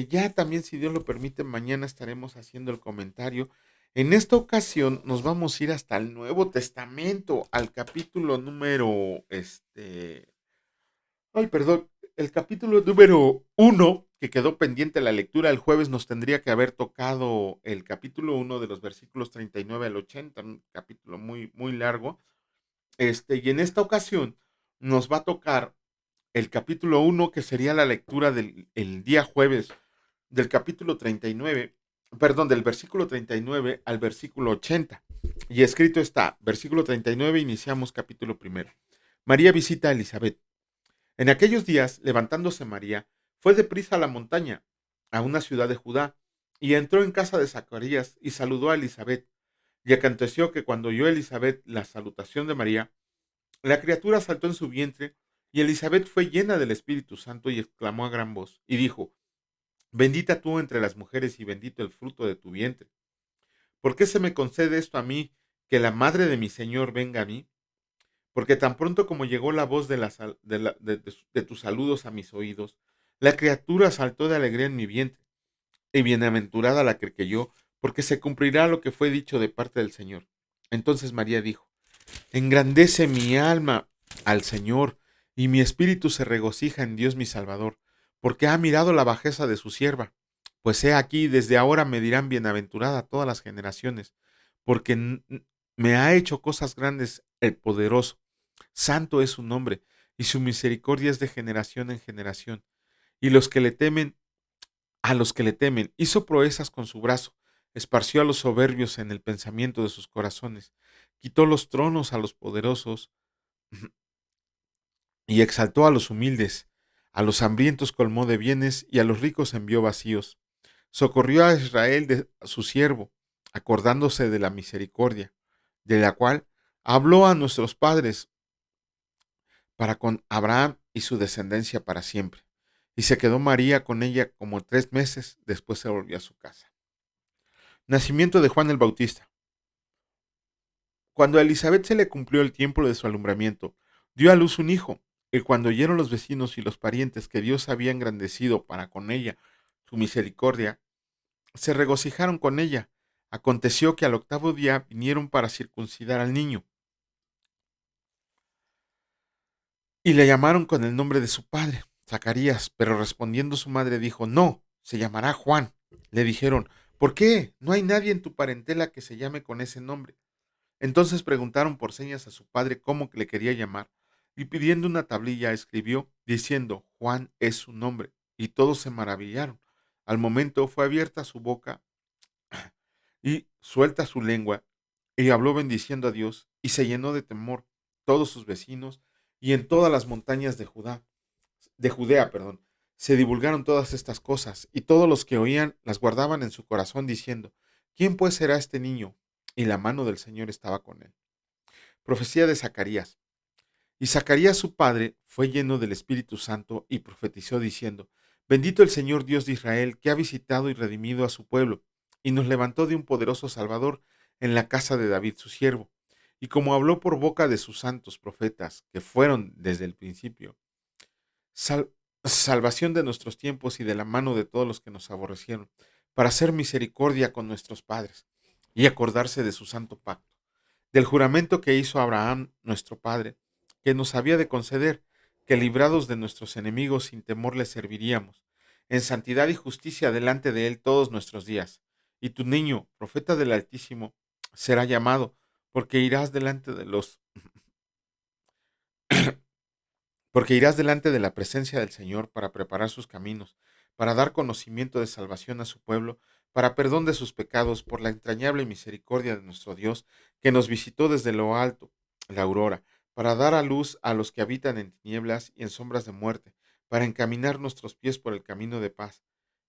ya también, si Dios lo permite, mañana estaremos haciendo el comentario. En esta ocasión nos vamos a ir hasta el Nuevo Testamento, al capítulo número, ay, perdón, el capítulo número 1, que quedó pendiente la lectura el jueves, nos tendría que haber tocado el capítulo 1 de los versículos 39 al 80, un capítulo muy, muy largo. Y en esta ocasión nos va a tocar el capítulo 1, que sería la lectura del el día jueves, del capítulo 39, perdón, del versículo 39 al versículo 80. Y escrito está, versículo 39, iniciamos capítulo primero. María visita a Elizabeth. En aquellos días, levantándose María, fue deprisa a la montaña, a una ciudad de Judá, y entró en casa de Zacarías y saludó a Elizabeth. Y aconteció que cuando oyó Elizabeth la salutación de María, la criatura saltó en su vientre, y Elizabeth fue llena del Espíritu Santo y exclamó a gran voz, y dijo: Bendita tú entre las mujeres y bendito el fruto de tu vientre. ¿Por qué se me concede esto a mí, que la madre de mi Señor venga a mí? Porque tan pronto como llegó la voz de tus saludos a mis oídos, la criatura saltó de alegría en mi vientre, y bienaventurada la que creyó, porque se cumplirá lo que fue dicho de parte del Señor. Entonces María dijo: Engrandece mi alma al Señor, y mi espíritu se regocija en Dios mi Salvador, porque ha mirado la bajeza de su sierva. Pues he aquí, desde ahora me dirán bienaventurada todas las generaciones, porque me ha hecho cosas grandes el poderoso. Santo es su nombre, y su misericordia es de generación en generación. Y los que le temen, a los que le temen, hizo proezas con su brazo, esparció a los soberbios en el pensamiento de sus corazones, quitó los tronos a los poderosos y exaltó a los humildes, a los hambrientos colmó de bienes y a los ricos envió vacíos. Socorrió a Israel de a su siervo, acordándose de la misericordia, de la cual habló a nuestros padres para con Abraham y su descendencia para siempre. Y se quedó María con ella como 3 meses, después se volvió a su casa. Nacimiento de Juan el Bautista. Cuando a Elizabeth se le cumplió el tiempo de su alumbramiento, dio a luz un hijo, y cuando oyeron los vecinos y los parientes que Dios había engrandecido para con ella su misericordia, se regocijaron con ella. Aconteció que al octavo día vinieron para circuncidar al niño, y le llamaron con el nombre de su padre, Zacarías, pero respondiendo su madre dijo, no, se llamará Juan. Le dijeron, ¿por qué? No hay nadie en tu parentela que se llame con ese nombre. Entonces preguntaron por señas a su padre cómo le quería llamar, y pidiendo una tablilla escribió, diciendo, Juan es su nombre, y todos se maravillaron. Al momento fue abierta su boca y suelta su lengua, y habló bendiciendo a Dios, y se llenó de temor todos sus vecinos, y en todas las montañas de Judea, se divulgaron todas estas cosas, y todos los que oían las guardaban en su corazón, diciendo, ¿quién pues será este niño? Y la mano del Señor estaba con él. Profecía de Zacarías. Y Zacarías su padre fue lleno del Espíritu Santo y profetizó diciendo, bendito el Señor Dios de Israel, que ha visitado y redimido a su pueblo, y nos levantó de un poderoso Salvador en la casa de David su siervo. Y como habló por boca de sus santos profetas, que fueron desde el principio, sal- salvación de nuestros tiempos y de la mano de todos los que nos aborrecieron, para hacer misericordia con nuestros padres y acordarse de su santo pacto, del juramento que hizo Abraham nuestro padre, que nos había de conceder, que librados de nuestros enemigos sin temor le serviríamos, en santidad y justicia delante de él todos nuestros días. Y tu niño, profeta del Altísimo, será llamado, porque irás delante de los porque irás delante de la presencia del Señor para preparar sus caminos, para dar conocimiento de salvación a su pueblo, para perdón de sus pecados, por la entrañable misericordia de nuestro Dios, que nos visitó desde lo alto, la aurora, para dar a luz a los que habitan en tinieblas y en sombras de muerte, para encaminar nuestros pies por el camino de paz.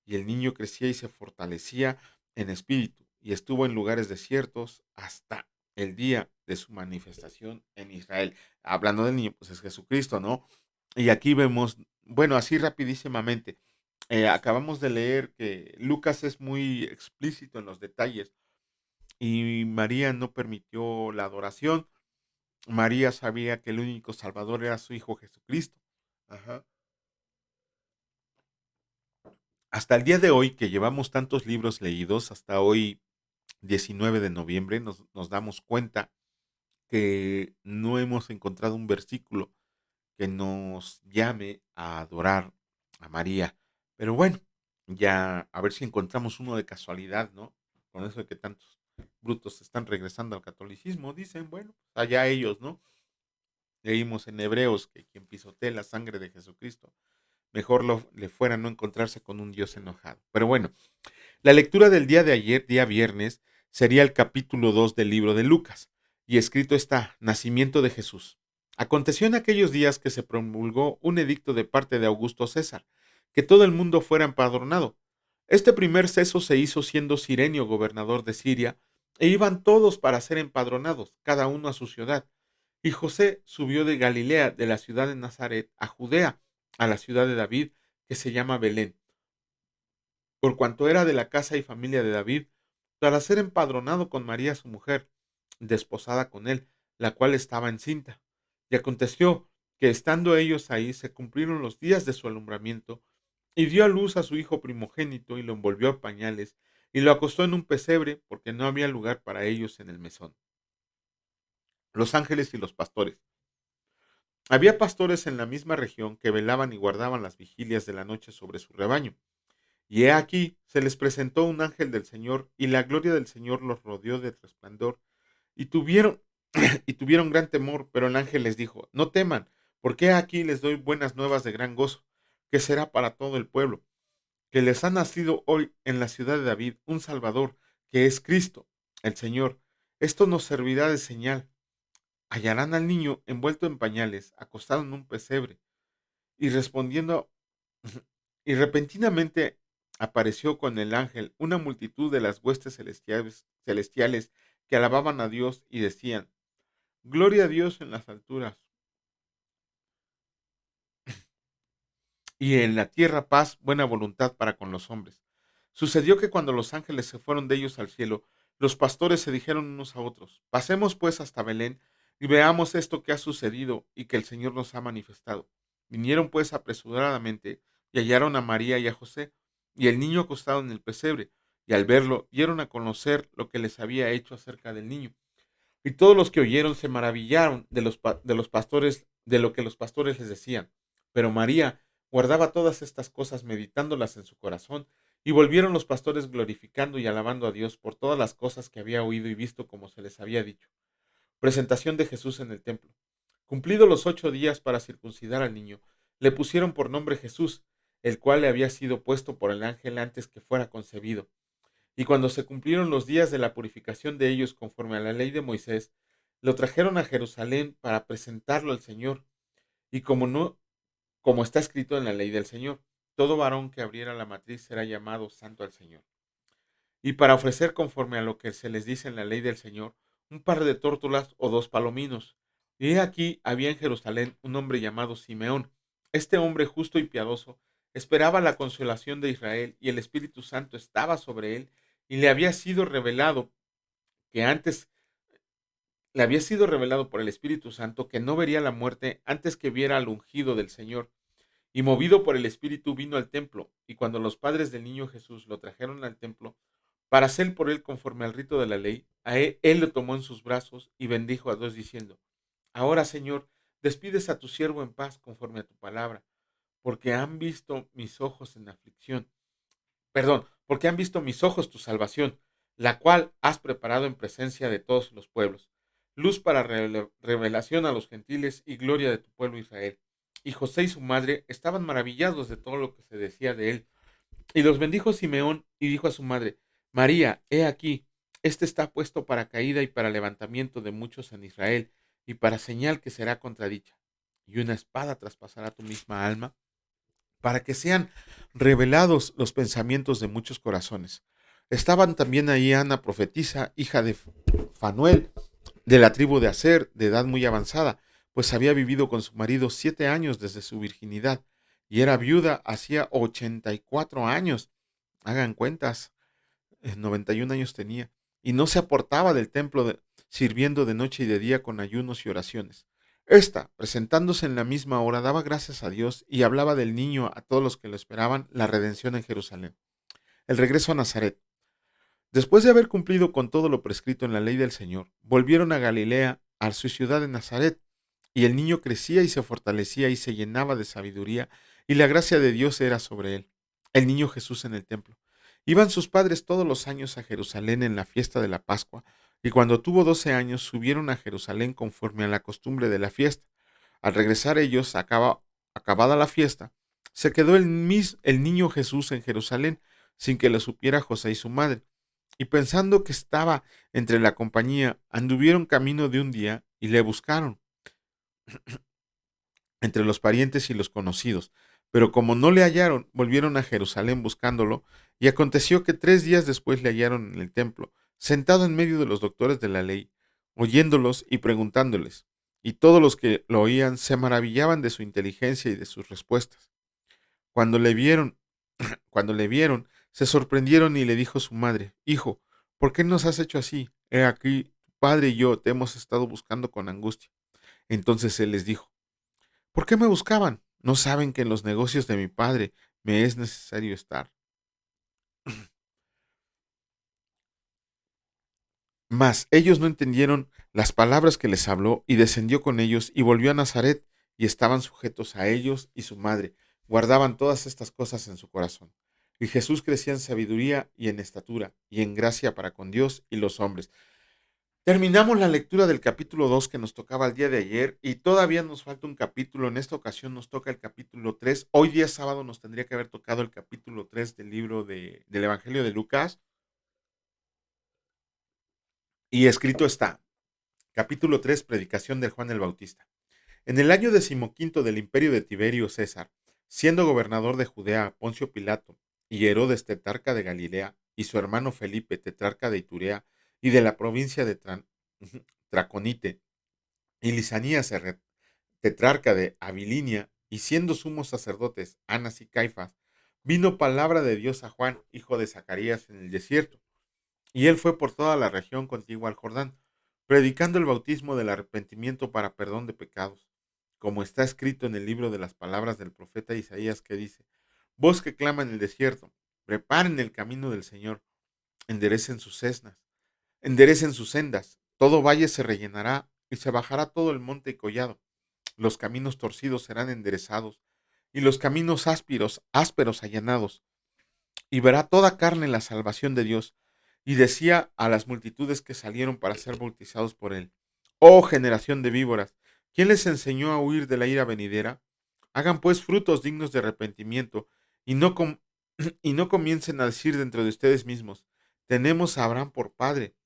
Y el niño crecía y se fortalecía en espíritu, y estuvo en lugares desiertos hasta el día de su manifestación en Israel. Hablando del niño, pues es Jesucristo, ¿no? Y aquí vemos, bueno, así rapidísimamente, acabamos de leer que Lucas es muy explícito en los detalles y María no permitió la adoración. María sabía que el único Salvador era su Hijo Jesucristo. Ajá. Hasta el día de hoy, que llevamos tantos libros leídos, hasta hoy 19 de noviembre, nos damos cuenta que no hemos encontrado un versículo que nos llame a adorar a María. Pero bueno, ya a ver si encontramos uno de casualidad, ¿no? Con eso de que tantos brutos están regresando al catolicismo, dicen, bueno, pues allá ellos, ¿no? Leímos en Hebreos que quien pisotee la sangre de Jesucristo, mejor le fuera no encontrarse con un Dios enojado. Pero bueno, la lectura del día de ayer, día viernes, sería el capítulo 2 del libro de Lucas, y escrito está, Nacimiento de Jesús. Aconteció en aquellos días que se promulgó un edicto de parte de Augusto César, que todo el mundo fuera empadronado. Este primer ceso se hizo siendo Cirenio gobernador de Siria, e iban todos para ser empadronados, cada uno a su ciudad. Y José subió de Galilea, de la ciudad de Nazaret, a Judea, a la ciudad de David, que se llama Belén, por cuanto era de la casa y familia de David, para ser empadronado con María su mujer, desposada con él, la cual estaba encinta. Y aconteció que estando ellos ahí se cumplieron los días de su alumbramiento, y dio a luz a su hijo primogénito y lo envolvió a pañales, y lo acostó en un pesebre, porque no había lugar para ellos en el mesón. Los ángeles y los pastores. Había pastores en la misma región que velaban y guardaban las vigilias de la noche sobre su rebaño. Y he aquí, se les presentó un ángel del Señor, y la gloria del Señor los rodeó de resplandor, y tuvieron, y tuvieron gran temor, pero el ángel les dijo, no teman, porque he aquí les doy buenas nuevas de gran gozo, que será para todo el pueblo, que les ha nacido hoy en la ciudad de David un Salvador, que es Cristo, el Señor. Esto nos servirá de señal. Hallarán al niño envuelto en pañales, acostado en un pesebre. Y respondiendo, y repentinamente apareció con el ángel una multitud de las huestes celestiales que alababan a Dios y decían, Gloria a Dios en las alturas, y en la tierra paz, buena voluntad para con los hombres. Sucedió que cuando los ángeles se fueron de ellos al cielo, los pastores se dijeron unos a otros, pasemos pues hasta Belén y veamos esto que ha sucedido y que el Señor nos ha manifestado. Vinieron pues apresuradamente y hallaron a María y a José y el niño acostado en el pesebre, y al verlo dieron a conocer lo que les había hecho acerca del niño. Y todos los que oyeron se maravillaron de los pastores, de lo que los pastores les decían. Pero María guardaba todas estas cosas meditándolas en su corazón, y volvieron los pastores glorificando y alabando a Dios por todas las cosas que había oído y visto como se les había dicho. Presentación de Jesús en el templo. Cumplidos los 8 días para circuncidar al niño, le pusieron por nombre Jesús, el cual le había sido puesto por el ángel antes que fuera concebido. Y cuando se cumplieron los días de la purificación de ellos conforme a la ley de Moisés, lo trajeron a Jerusalén para presentarlo al Señor. Y como está escrito en la ley del Señor, todo varón que abriera la matriz será llamado santo al Señor. Y para ofrecer conforme a lo que se les dice en la ley del Señor, un par de tórtolas o 2 palominos. Y he aquí había en Jerusalén un hombre llamado Simeón. Este hombre justo y piadoso esperaba la consolación de Israel, y el Espíritu Santo estaba sobre él, y le había sido revelado por el Espíritu Santo que no vería la muerte antes que viera al ungido del Señor. Y movido por el Espíritu vino al templo, y cuando los padres del niño Jesús lo trajeron al templo, para hacer por él conforme al rito de la ley, él lo tomó en sus brazos y bendijo a Dios diciendo, Ahora, Señor, despides a tu siervo en paz conforme a tu palabra, porque han visto mis ojos en aflicción. Perdón, porque han visto mis ojos tu salvación, la cual has preparado en presencia de todos los pueblos, luz para revelación a los gentiles y gloria de tu pueblo Israel. Y José y su madre estaban maravillados de todo lo que se decía de él. Y los bendijo Simeón y dijo a su madre, María, he aquí, este está puesto para caída y para levantamiento de muchos en Israel, y para señal que será contradicha. Y una espada traspasará tu misma alma, para que sean revelados los pensamientos de muchos corazones. Estaban también ahí Ana profetisa, hija de Fanuel, de la tribu de Aser, de edad muy avanzada, pues había vivido con su marido 7 años desde su virginidad, y era viuda hacía 84 años. Hagan cuentas, 91 años tenía, y no se aportaba del templo sirviendo de noche y de día con ayunos y oraciones. Esta, presentándose en la misma hora, daba gracias a Dios y hablaba del niño a todos los que lo esperaban, la redención en Jerusalén. El regreso a Nazaret. Después de haber cumplido con todo lo prescrito en la ley del Señor, volvieron a Galilea, a su ciudad de Nazaret, y el niño crecía y se fortalecía y se llenaba de sabiduría, y la gracia de Dios era sobre él. El niño Jesús en el templo. Iban sus padres todos los años a Jerusalén en la fiesta de la Pascua, y cuando tuvo 12 años subieron a Jerusalén conforme a la costumbre de la fiesta. Al regresar ellos, acabada la fiesta, se quedó el niño Jesús en Jerusalén, sin que lo supiera José y su madre. Y pensando que estaba entre la compañía, anduvieron camino de un día y le buscaron entre los parientes y los conocidos. Pero como no le hallaron, volvieron a Jerusalén buscándolo, y aconteció que 3 días después le hallaron en el templo, sentado en medio de los doctores de la ley, oyéndolos y preguntándoles. Y todos los que lo oían se maravillaban de su inteligencia y de sus respuestas. Cuando le vieron, cuando le vieron, se sorprendieron y le dijo su madre, Hijo, ¿por qué nos has hecho así? He aquí, tu padre y yo te hemos estado buscando con angustia. Entonces él les dijo, ¿por qué me buscaban? ¿No saben que en los negocios de mi padre me es necesario estar? Mas ellos no entendieron las palabras que les habló, y descendió con ellos y volvió a Nazaret, y estaban sujetos a ellos y su madre. Guardaban todas estas cosas en su corazón. Y Jesús crecía en sabiduría y en estatura y en gracia para con Dios y los hombres. Terminamos la lectura del capítulo 2 que nos tocaba el día de ayer y todavía nos falta un capítulo. En esta ocasión nos toca el capítulo 3. Hoy día sábado nos tendría que haber tocado el capítulo 3 del libro del Evangelio de Lucas. Y escrito está, capítulo 3, predicación de Juan el Bautista. En el año decimoquinto del imperio de Tiberio César, siendo gobernador de Judea Poncio Pilato, y Herodes tetrarca de Galilea, y su hermano Felipe tetrarca de Iturea, y de la provincia de Traconite, y Lisanías tetrarca de Abilinia, y siendo sumos sacerdotes Anas y Caifás, vino palabra de Dios a Juan, hijo de Zacarías, en el desierto. Y él fue por toda la región contigua al Jordán, predicando el bautismo del arrepentimiento para perdón de pecados, como está escrito en el libro de las palabras del profeta Isaías que dice, voz que clama en el desierto, preparen el camino del Señor, enderecen sus sendas, enderecen sus sendas, todo valle se rellenará y se bajará todo el monte y collado, los caminos torcidos serán enderezados y los caminos ásperos allanados, y verá toda carne la salvación de Dios. Y decía a las multitudes que salieron para ser bautizados por él, oh generación de víboras, ¿quién les enseñó a huir de la ira venidera? Hagan pues frutos dignos de arrepentimiento y y no comiencen a decir dentro de ustedes mismos, tenemos a Abraham por padre,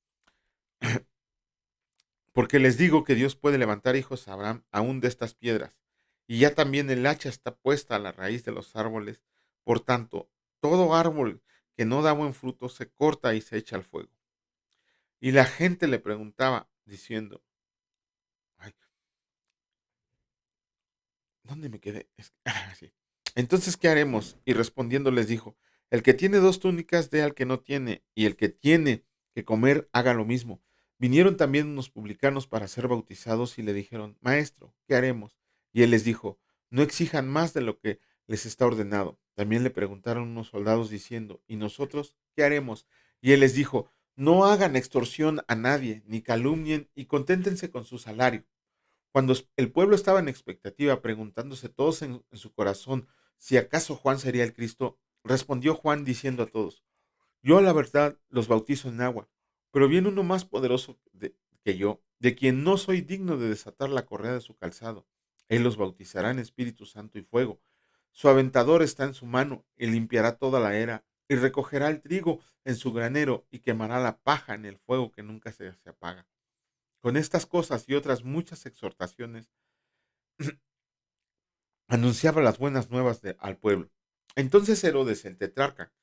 porque les digo que Dios puede levantar hijos a Abraham aún de estas piedras. Y ya también el hacha está puesta a la raíz de los árboles. Por tanto, todo árbol que no da buen fruto se corta y se echa al fuego. Y la gente le preguntaba, diciendo, ay, ¿dónde me quedé? Sí. Entonces, ¿qué haremos? Y respondiendo les dijo, el que tiene dos túnicas dé al que no tiene, y el que tiene que comer haga lo mismo. Vinieron también unos publicanos para ser bautizados y le dijeron, Maestro, ¿qué haremos? Y él les dijo, no exijan más de lo que les está ordenado. También le preguntaron unos soldados diciendo, ¿y nosotros qué haremos? Y él les dijo, no hagan extorsión a nadie, ni calumnien, y conténtense con su salario. Cuando el pueblo estaba en expectativa, preguntándose todos en su corazón si acaso Juan sería el Cristo, respondió Juan diciendo a todos, yo a la verdad los bautizo en agua, pero viene uno más poderoso que yo, de quien no soy digno de desatar la correa de su calzado. Él los bautizará en Espíritu Santo y fuego. Su aventador está en su mano y limpiará toda la era y recogerá el trigo en su granero y quemará la paja en el fuego que nunca se apaga. Con estas cosas y otras muchas exhortaciones, anunciaba las buenas nuevas al pueblo. Entonces Herodes, el tetrarca,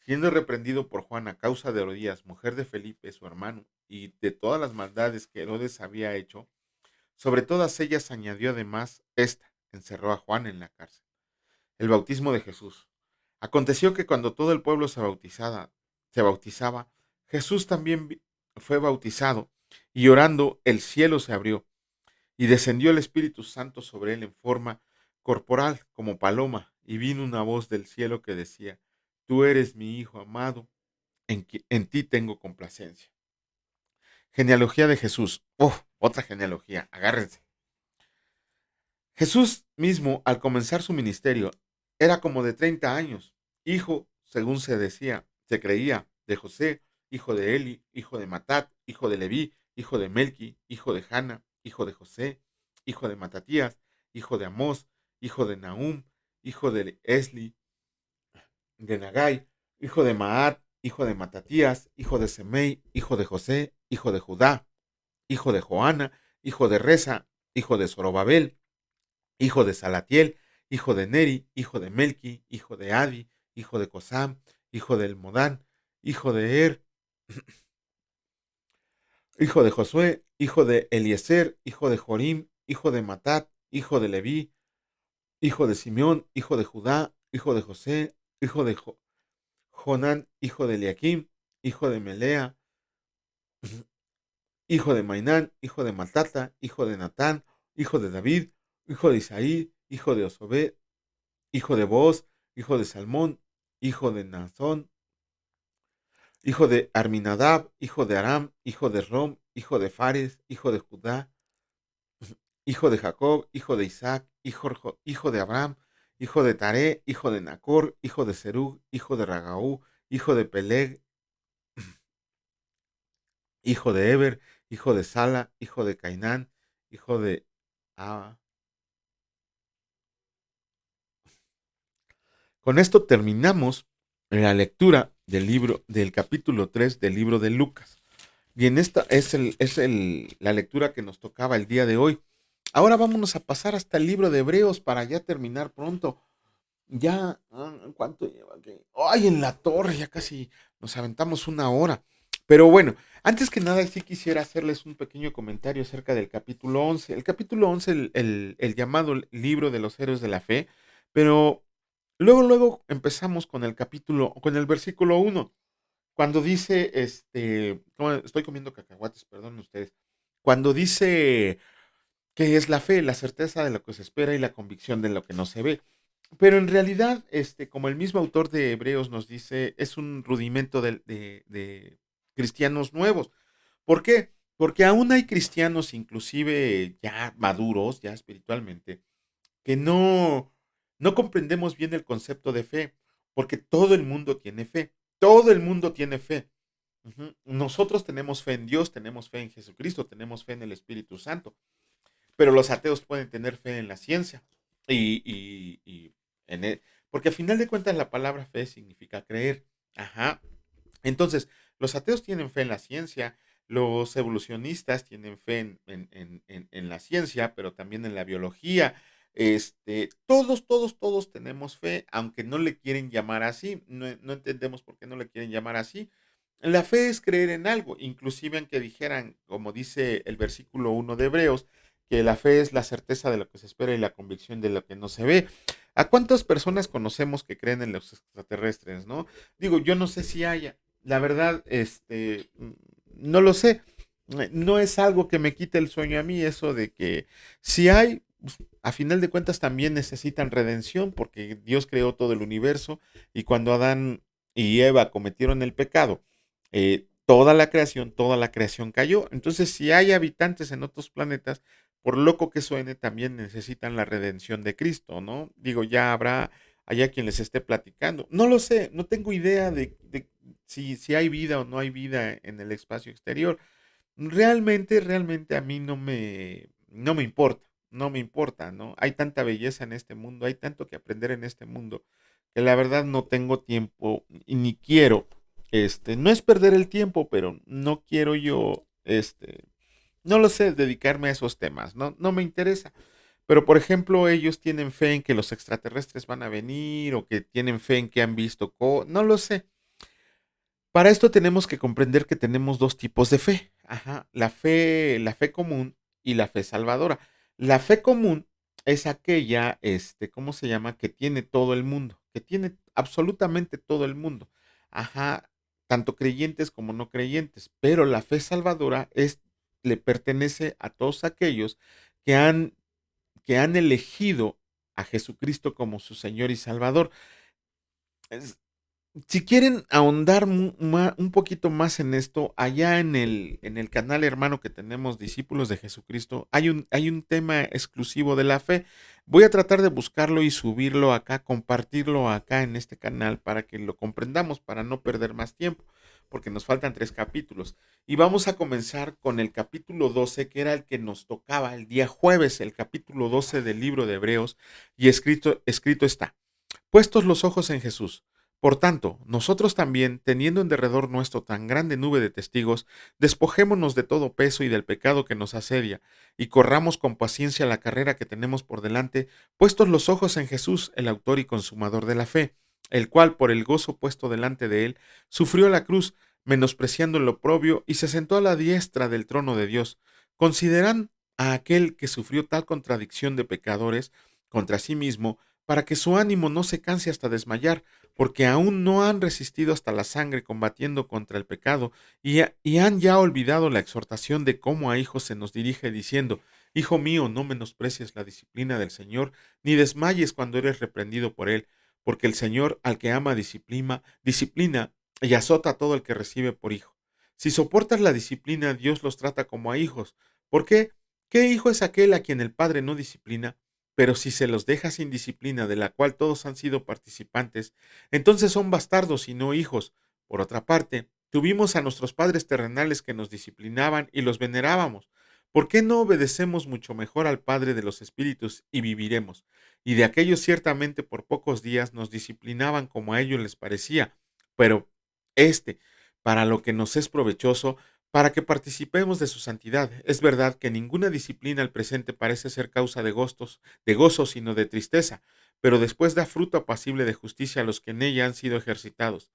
siendo reprendido por Juan a causa de Herodías, mujer de Felipe, su hermano, y de todas las maldades que Herodes había hecho, sobre todas ellas añadió además esta, encerró a Juan en la cárcel. El bautismo de Jesús. Aconteció que cuando todo el pueblo se bautizaba, Jesús también fue bautizado, y orando el cielo se abrió y descendió el Espíritu Santo sobre él en forma corporal como paloma, y vino una voz del cielo que decía, tú eres mi Hijo amado, en ti tengo complacencia. Genealogía de Jesús. Otra genealogía, agárrense. Jesús mismo, al comenzar su ministerio, era como de 30 años, hijo, según se creía, de José, hijo de Eli, hijo de Matat, hijo de Leví, hijo de Melqui, hijo de Hanna, hijo de José, hijo de Matatías, hijo de Amós, hijo de Nahum, hijo de Esli, de Nagai, hijo de Maat, hijo de Matatías, hijo de Semei, hijo de José, hijo de Judá, hijo de Joana, hijo de Reza, hijo de Zorobabel, hijo de Salatiel, hijo de Neri, hijo de Melqui, hijo de Adi, hijo de Cosam, hijo del Modán, hijo de hijo de Josué, hijo de Eliezer, hijo de Jorim, hijo de Matat, hijo de Leví, hijo de Simeón, hijo de Judá, hijo de José, hijo de Jonán, hijo de Eliakim, hijo de Melea, hijo de Mainán, hijo de Matata, hijo de Natán, hijo de David, hijo de Isaí, hijo de Osobed, hijo de Booz, hijo de Salmón, hijo de Nazón, hijo de Arminadab, hijo de Aram, hijo de Rom, hijo de Fares, hijo de Judá, hijo de Jacob, hijo de Isaac, hijo de Abraham, hijo de Taré, hijo de Nacor, hijo de Serug, hijo de Ragaú, hijo de Peleg, hijo de Eber, hijo de Sala, hijo de Cainán, hijo de... Ah. Con esto terminamos la lectura del libro, del capítulo 3 del libro de Lucas. Y en esta la lectura que nos tocaba el día de hoy. Ahora vámonos a pasar hasta el libro de Hebreos para ya terminar pronto. Ya, ¿cuánto lleva aquí? Ay, en la torre, ya casi nos aventamos una hora. Pero bueno, antes que nada sí quisiera hacerles un pequeño comentario acerca del capítulo 11. El capítulo 11, el llamado libro de los héroes de la fe, pero luego empezamos con el capítulo, con el versículo 1, cuando dice, estoy comiendo cacahuates, perdón ustedes, cuando dice que es la fe, la certeza de lo que se espera y la convicción de lo que no se ve. Pero en realidad, como el mismo autor de Hebreos nos dice, es un rudimento de cristianos nuevos. ¿Por qué? Porque aún hay cristianos, inclusive ya maduros, ya espiritualmente, que no comprendemos bien el concepto de fe, porque todo el mundo tiene fe, todo el mundo tiene fe. Ujú. Nosotros tenemos fe en Dios, tenemos fe en Jesucristo, tenemos fe en el Espíritu Santo, pero los ateos pueden tener fe en la ciencia y en él, porque al final de cuentas la palabra fe significa creer. Ajá. Entonces, los ateos tienen fe en la ciencia, los evolucionistas tienen fe en la ciencia, pero también en la biología. Todos tenemos fe, aunque no le quieren llamar así. No entendemos por qué no le quieren llamar así. La fe es creer en algo, inclusive en que dijeran, como dice el versículo 1 de Hebreos, que la fe es la certeza de lo que se espera y la convicción de lo que no se ve. ¿A cuántas personas conocemos que creen en los extraterrestres, no? Digo, yo no sé si haya, la verdad, no lo sé. No es algo que me quite el sueño a mí, eso de que si hay, pues, a final de cuentas también necesitan redención, porque Dios creó todo el universo y cuando Adán y Eva cometieron el pecado, toda la creación cayó. Entonces, si hay habitantes en otros planetas, por loco que suene, también necesitan la redención de Cristo, ¿no? Digo, ya habrá allá quien les esté platicando. No lo sé, no tengo idea de si hay vida o no hay vida en el espacio exterior. Realmente a mí no me importa, no me importa, ¿no? Hay tanta belleza en este mundo, hay tanto que aprender en este mundo, que la verdad no tengo tiempo y ni quiero, no es perder el tiempo, pero no quiero yo, no lo sé, dedicarme a esos temas, no me interesa. Pero, por ejemplo, ellos tienen fe en que los extraterrestres van a venir o que tienen fe en que han visto, no lo sé. Para esto tenemos que comprender que tenemos dos tipos de fe. Ajá, la fe común y la fe salvadora. La fe común es aquella, ¿cómo se llama? Que tiene todo el mundo, que tiene absolutamente todo el mundo. Ajá, tanto creyentes como no creyentes. Pero la fe salvadora le pertenece a todos aquellos que han elegido a Jesucristo como su Señor y Salvador. Si quieren ahondar un poquito más en esto, allá en el canal hermano que tenemos, Discípulos de Jesucristo, hay un tema exclusivo de la fe. Voy a tratar de buscarlo y subirlo acá, compartirlo acá en este canal para que lo comprendamos, para no perder más tiempo, porque nos faltan 3 capítulos. Y vamos a comenzar con el capítulo 12, que era el que nos tocaba el día jueves, el capítulo 12 del libro de Hebreos, y escrito está. Puestos los ojos en Jesús. Por tanto, nosotros también, teniendo en derredor nuestro tan grande nube de testigos, despojémonos de todo peso y del pecado que nos asedia, y corramos con paciencia la carrera que tenemos por delante, puestos los ojos en Jesús, el autor y consumador de la fe, el cual, por el gozo puesto delante de él, sufrió la cruz, menospreciando el oprobio, y se sentó a la diestra del trono de Dios. Consideran a aquel que sufrió tal contradicción de pecadores contra sí mismo, para que su ánimo no se canse hasta desmayar, porque aún no han resistido hasta la sangre combatiendo contra el pecado, y han ya olvidado la exhortación de cómo a hijos se nos dirige diciendo, Hijo mío, no menosprecies la disciplina del Señor, ni desmayes cuando eres reprendido por él, porque el Señor al que ama disciplina y azota a todo el que recibe por hijo. Si soportas la disciplina, Dios los trata como a hijos. ¿Por qué? ¿Qué hijo es aquel a quien el padre no disciplina? Pero si se los deja sin disciplina, de la cual todos han sido participantes, entonces son bastardos y no hijos. Por otra parte, tuvimos a nuestros padres terrenales que nos disciplinaban y los venerábamos. ¿Por qué no obedecemos mucho mejor al Padre de los Espíritus y viviremos? Y de aquellos ciertamente por pocos días nos disciplinaban como a ellos les parecía, pero este, para lo que nos es provechoso, para que participemos de su santidad. Es verdad que ninguna disciplina al presente parece ser causa de gozo, sino de tristeza, pero después da fruto apacible de justicia a los que en ella han sido ejercitados,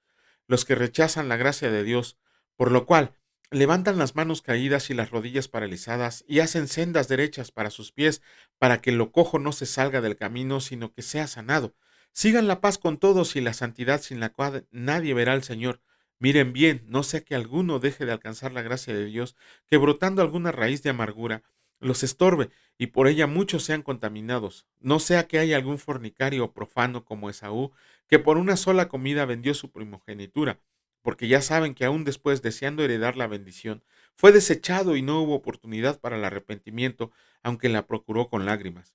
los que rechazan la gracia de Dios, por lo cual levantan las manos caídas y las rodillas paralizadas y hacen sendas derechas para sus pies, para que lo cojo no se salga del camino, sino que sea sanado. Sigan la paz con todos y la santidad sin la cual nadie verá al Señor. Miren bien, no sea que alguno deje de alcanzar la gracia de Dios, que brotando alguna raíz de amargura los estorbe y por ella muchos sean contaminados. No sea que haya algún fornicario o profano como Esaú, que por una sola comida vendió su primogenitura, porque ya saben que aún después, deseando heredar la bendición, fue desechado y no hubo oportunidad para el arrepentimiento, aunque la procuró con lágrimas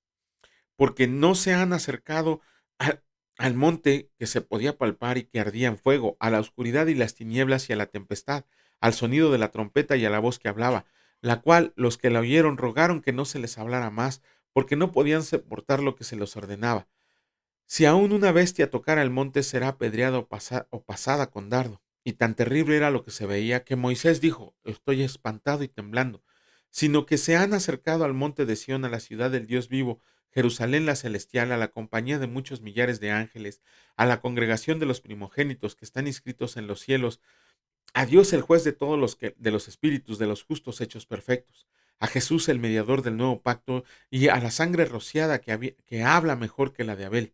porque no se han acercado a- al monte que se podía palpar y que ardía en fuego, a la oscuridad y las tinieblas y a la tempestad, al sonido de la trompeta y a la voz que hablaba, la cual los que la oyeron rogaron que no se les hablara más, porque no podían soportar lo que se les ordenaba. Si aún una bestia tocara el monte, será apedreada o pasada con dardo. Y tan terrible era lo que se veía que Moisés dijo: Estoy espantado y temblando. Sino que se han acercado al monte de Sión, a la ciudad del Dios vivo, Jerusalén la celestial, a la compañía de muchos millares de ángeles, a la congregación de los primogénitos que están inscritos en los cielos, a Dios el juez de todos de los espíritus de los justos hechos perfectos, a Jesús el mediador del nuevo pacto, y a la sangre rociada que habla mejor que la de Abel.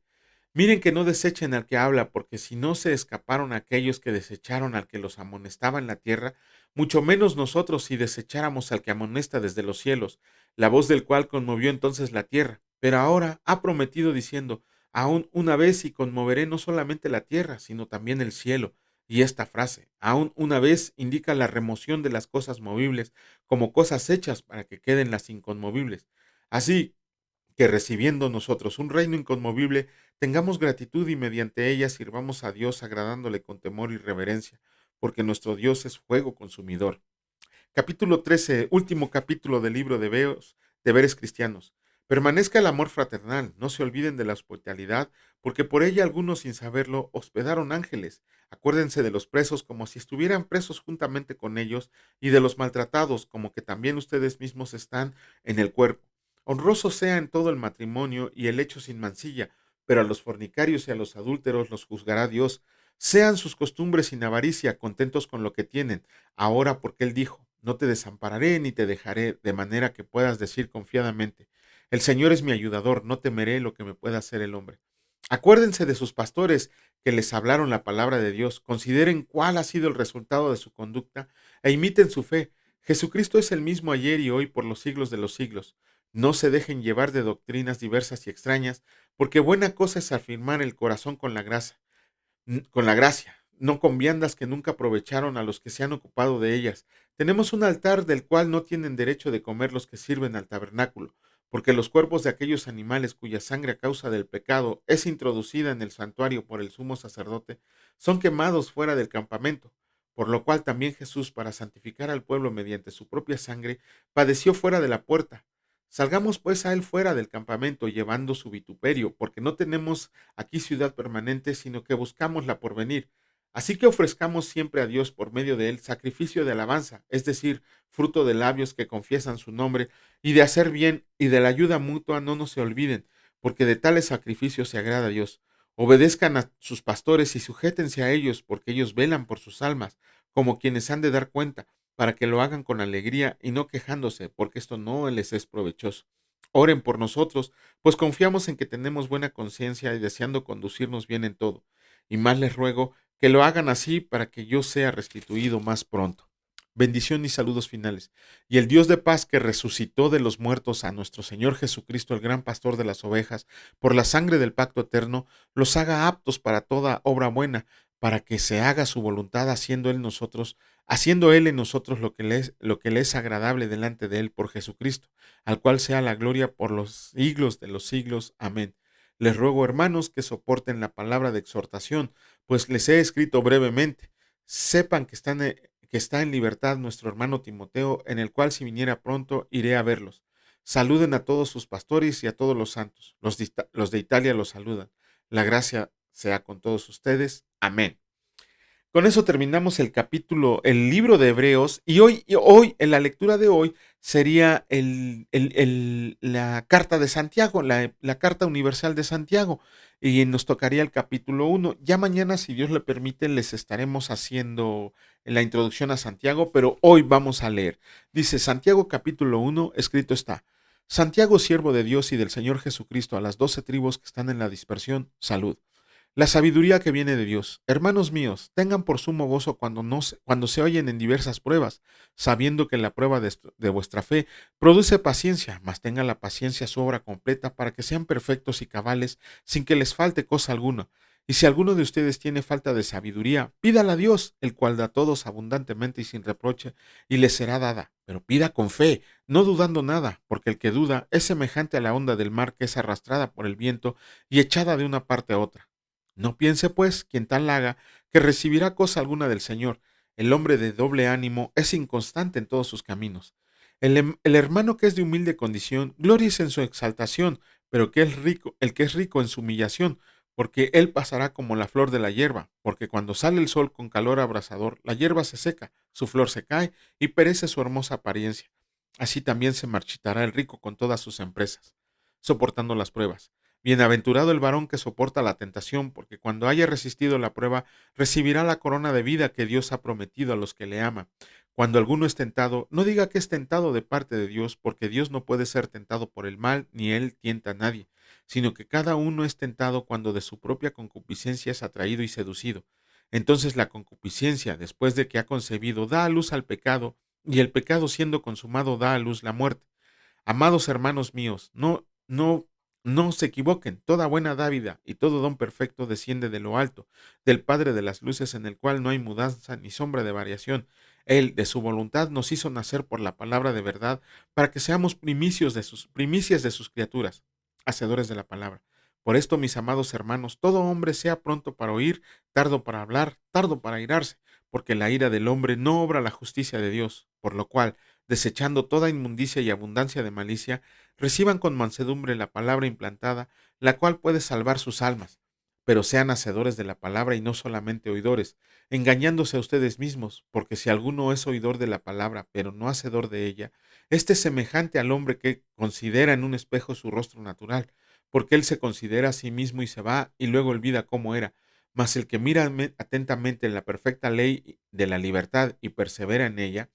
Miren que no desechen al que habla, porque si no se escaparon aquellos que desecharon al que los amonestaba en la tierra, mucho menos nosotros si desecháramos al que amonesta desde los cielos, la voz del cual conmovió entonces la tierra. Pero ahora ha prometido diciendo: aún una vez y conmoveré no solamente la tierra, sino también el cielo. Y esta frase, aún una vez, indica la remoción de las cosas movibles como cosas hechas para que queden las inconmovibles. Así que recibiendo nosotros un reino inconmovible, tengamos gratitud y mediante ella sirvamos a Dios agradándole con temor y reverencia, porque nuestro Dios es fuego consumidor. Capítulo 13, último capítulo del libro de Deberes Cristianos. Permanezca el amor fraternal, no se olviden de la hospitalidad, porque por ella algunos sin saberlo hospedaron ángeles. Acuérdense de los presos como si estuvieran presos juntamente con ellos, y de los maltratados como que también ustedes mismos están en el cuerpo. Honroso sea en todo el matrimonio y el hecho sin mancilla, pero a los fornicarios y a los adúlteros los juzgará Dios. Sean sus costumbres sin avaricia, contentos con lo que tienen ahora, porque él dijo: no te desampararé ni te dejaré, de manera que puedas decir confiadamente: el Señor es mi ayudador, no temeré lo que me pueda hacer el hombre. Acuérdense de sus pastores que les hablaron la palabra de Dios, consideren cuál ha sido el resultado de su conducta e imiten su fe. Jesucristo es el mismo ayer y hoy por los siglos de los siglos. No se dejen llevar de doctrinas diversas y extrañas, porque buena cosa es afirmar el corazón con la gracia, no con viandas que nunca aprovecharon a los que se han ocupado de ellas. Tenemos un altar del cual no tienen derecho de comer los que sirven al tabernáculo, porque los cuerpos de aquellos animales cuya sangre a causa del pecado es introducida en el santuario por el sumo sacerdote, son quemados fuera del campamento, por lo cual también Jesús, para santificar al pueblo mediante su propia sangre, padeció fuera de la puerta. Salgamos pues a él fuera del campamento llevando su vituperio, porque no tenemos aquí ciudad permanente, sino que buscamos la porvenir. Así que ofrezcamos siempre a Dios por medio de él sacrificio de alabanza, es decir, fruto de labios que confiesan su nombre, y de hacer bien y de la ayuda mutua no nos se olviden, porque de tales sacrificios se agrada a Dios. Obedezcan a sus pastores y sujétense a ellos, porque ellos velan por sus almas, como quienes han de dar cuenta, para que lo hagan con alegría y no quejándose, porque esto no les es provechoso. Oren por nosotros, pues confiamos en que tenemos buena conciencia y deseando conducirnos bien en todo. Y más les ruego que lo hagan así para que yo sea restituido más pronto. Bendición y saludos finales. Y el Dios de paz que resucitó de los muertos a nuestro Señor Jesucristo, el gran pastor de las ovejas, por la sangre del pacto eterno, los haga aptos para toda obra buena, para que se haga su voluntad haciendo él en nosotros lo que le es agradable delante de él por Jesucristo, al cual sea la gloria por los siglos de los siglos. Amén. Les ruego, hermanos, que soporten la palabra de exhortación, pues les he escrito brevemente. Sepan que está en libertad nuestro hermano Timoteo, en el cual si viniera pronto iré a verlos. Saluden a todos sus pastores y a todos los santos. Los de Italia los saludan. La gracia sea con todos ustedes. Amén. Con eso terminamos el libro de Hebreos, y hoy, en la lectura de hoy, sería la carta de Santiago, la carta universal de Santiago, y nos tocaría el capítulo 1. Ya mañana, si Dios le permite, les estaremos haciendo la introducción a Santiago, pero hoy vamos a leer. Dice Santiago capítulo 1, escrito está: Santiago, siervo de Dios y del Señor Jesucristo, a las 12 tribus que están en la dispersión, salud. La sabiduría que viene de Dios. Hermanos míos, tengan por sumo gozo cuando se oyen en diversas pruebas, sabiendo que la prueba de vuestra fe produce paciencia, mas tengan la paciencia su obra completa para que sean perfectos y cabales, sin que les falte cosa alguna. Y si alguno de ustedes tiene falta de sabiduría, pídala a Dios, el cual da a todos abundantemente y sin reproche, y les será dada. Pero pida con fe, no dudando nada, porque el que duda es semejante a la onda del mar que es arrastrada por el viento y echada de una parte a otra. No piense, pues, quien tal haga, que recibirá cosa alguna del Señor. El hombre de doble ánimo es inconstante en todos sus caminos. El hermano que es de humilde condición, glóriese en su exaltación, pero el que es rico en su humillación, porque él pasará como la flor de la hierba, porque cuando sale el sol con calor abrasador, la hierba se seca, su flor se cae y perece su hermosa apariencia. Así también se marchitará el rico con todas sus empresas, soportando las pruebas. Bienaventurado el varón que soporta la tentación, porque cuando haya resistido la prueba, recibirá la corona de vida que Dios ha prometido a los que le aman. Cuando alguno es tentado, no diga que es tentado de parte de Dios, porque Dios no puede ser tentado por el mal, ni él tienta a nadie, sino que cada uno es tentado cuando de su propia concupiscencia es atraído y seducido. Entonces la concupiscencia, después de que ha concebido, da a luz al pecado, y el pecado siendo consumado da a luz la muerte. Amados hermanos míos, no se equivoquen. Toda buena dávida y todo don perfecto desciende de lo alto, del Padre de las luces, en el cual no hay mudanza ni sombra de variación. Él, de su voluntad, nos hizo nacer por la palabra de verdad, para que seamos primicias de sus criaturas, hacedores de la palabra. Por esto, mis amados hermanos, todo hombre sea pronto para oír, tardo para hablar, tardo para airarse, porque la ira del hombre no obra la justicia de Dios, por lo cual, desechando toda inmundicia y abundancia de malicia, reciban con mansedumbre la palabra implantada, la cual puede salvar sus almas. Pero sean hacedores de la palabra y no solamente oidores, engañándose a ustedes mismos, porque si alguno es oidor de la palabra, pero no hacedor de ella, este es semejante al hombre que considera en un espejo su rostro natural, porque él se considera a sí mismo y se va y luego olvida cómo era. Mas el que mira atentamente en la perfecta ley de la libertad y persevera en ella,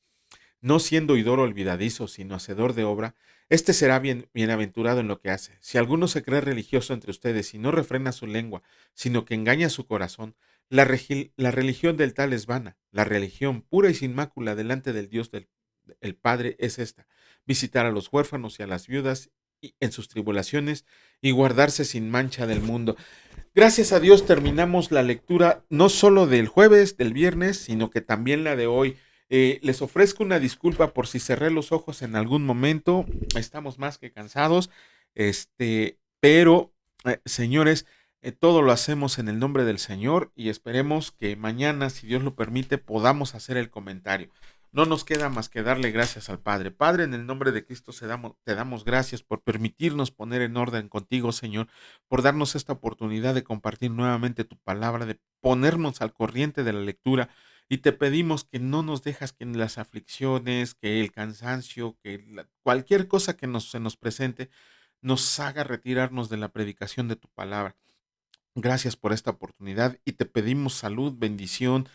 no siendo oidor olvidadizo, sino hacedor de obra, este será bienaventurado en lo que hace. Si alguno se cree religioso entre ustedes y no refrena su lengua, sino que engaña su corazón, la religión del tal es vana. La religión pura y sin mácula delante del Dios del el Padre es esta: visitar a los huérfanos y a las viudas en sus tribulaciones y guardarse sin mancha del mundo. Gracias a Dios terminamos la lectura no solo del jueves, del viernes, sino que también la de hoy. Les ofrezco una disculpa por si cerré los ojos en algún momento. Estamos más que cansados. Pero, señores, todo lo hacemos en el nombre del Señor y esperemos que mañana, si Dios lo permite, podamos hacer el comentario. No nos queda más que darle gracias al Padre. Padre, en el nombre de Cristo te damos gracias por permitirnos poner en orden contigo, Señor, por darnos esta oportunidad de compartir nuevamente tu palabra, de ponernos al corriente de la lectura, y te pedimos que no nos dejas que en las aflicciones, que el cansancio, cualquier cosa que se nos presente, nos haga retirarnos de la predicación de tu palabra. Gracias por esta oportunidad y te pedimos salud, bendición,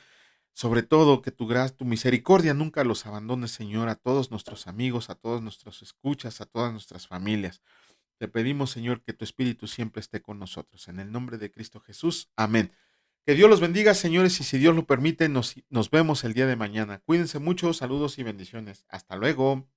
sobre todo que tu gracia, tu misericordia nunca los abandones, Señor, a todos nuestros amigos, a todos nuestros escuchas, a todas nuestras familias. Te pedimos, Señor, que tu Espíritu siempre esté con nosotros. En el nombre de Cristo Jesús. Amén. Que Dios los bendiga, señores, y si Dios lo permite, nos vemos el día de mañana. Cuídense mucho, saludos y bendiciones. Hasta luego.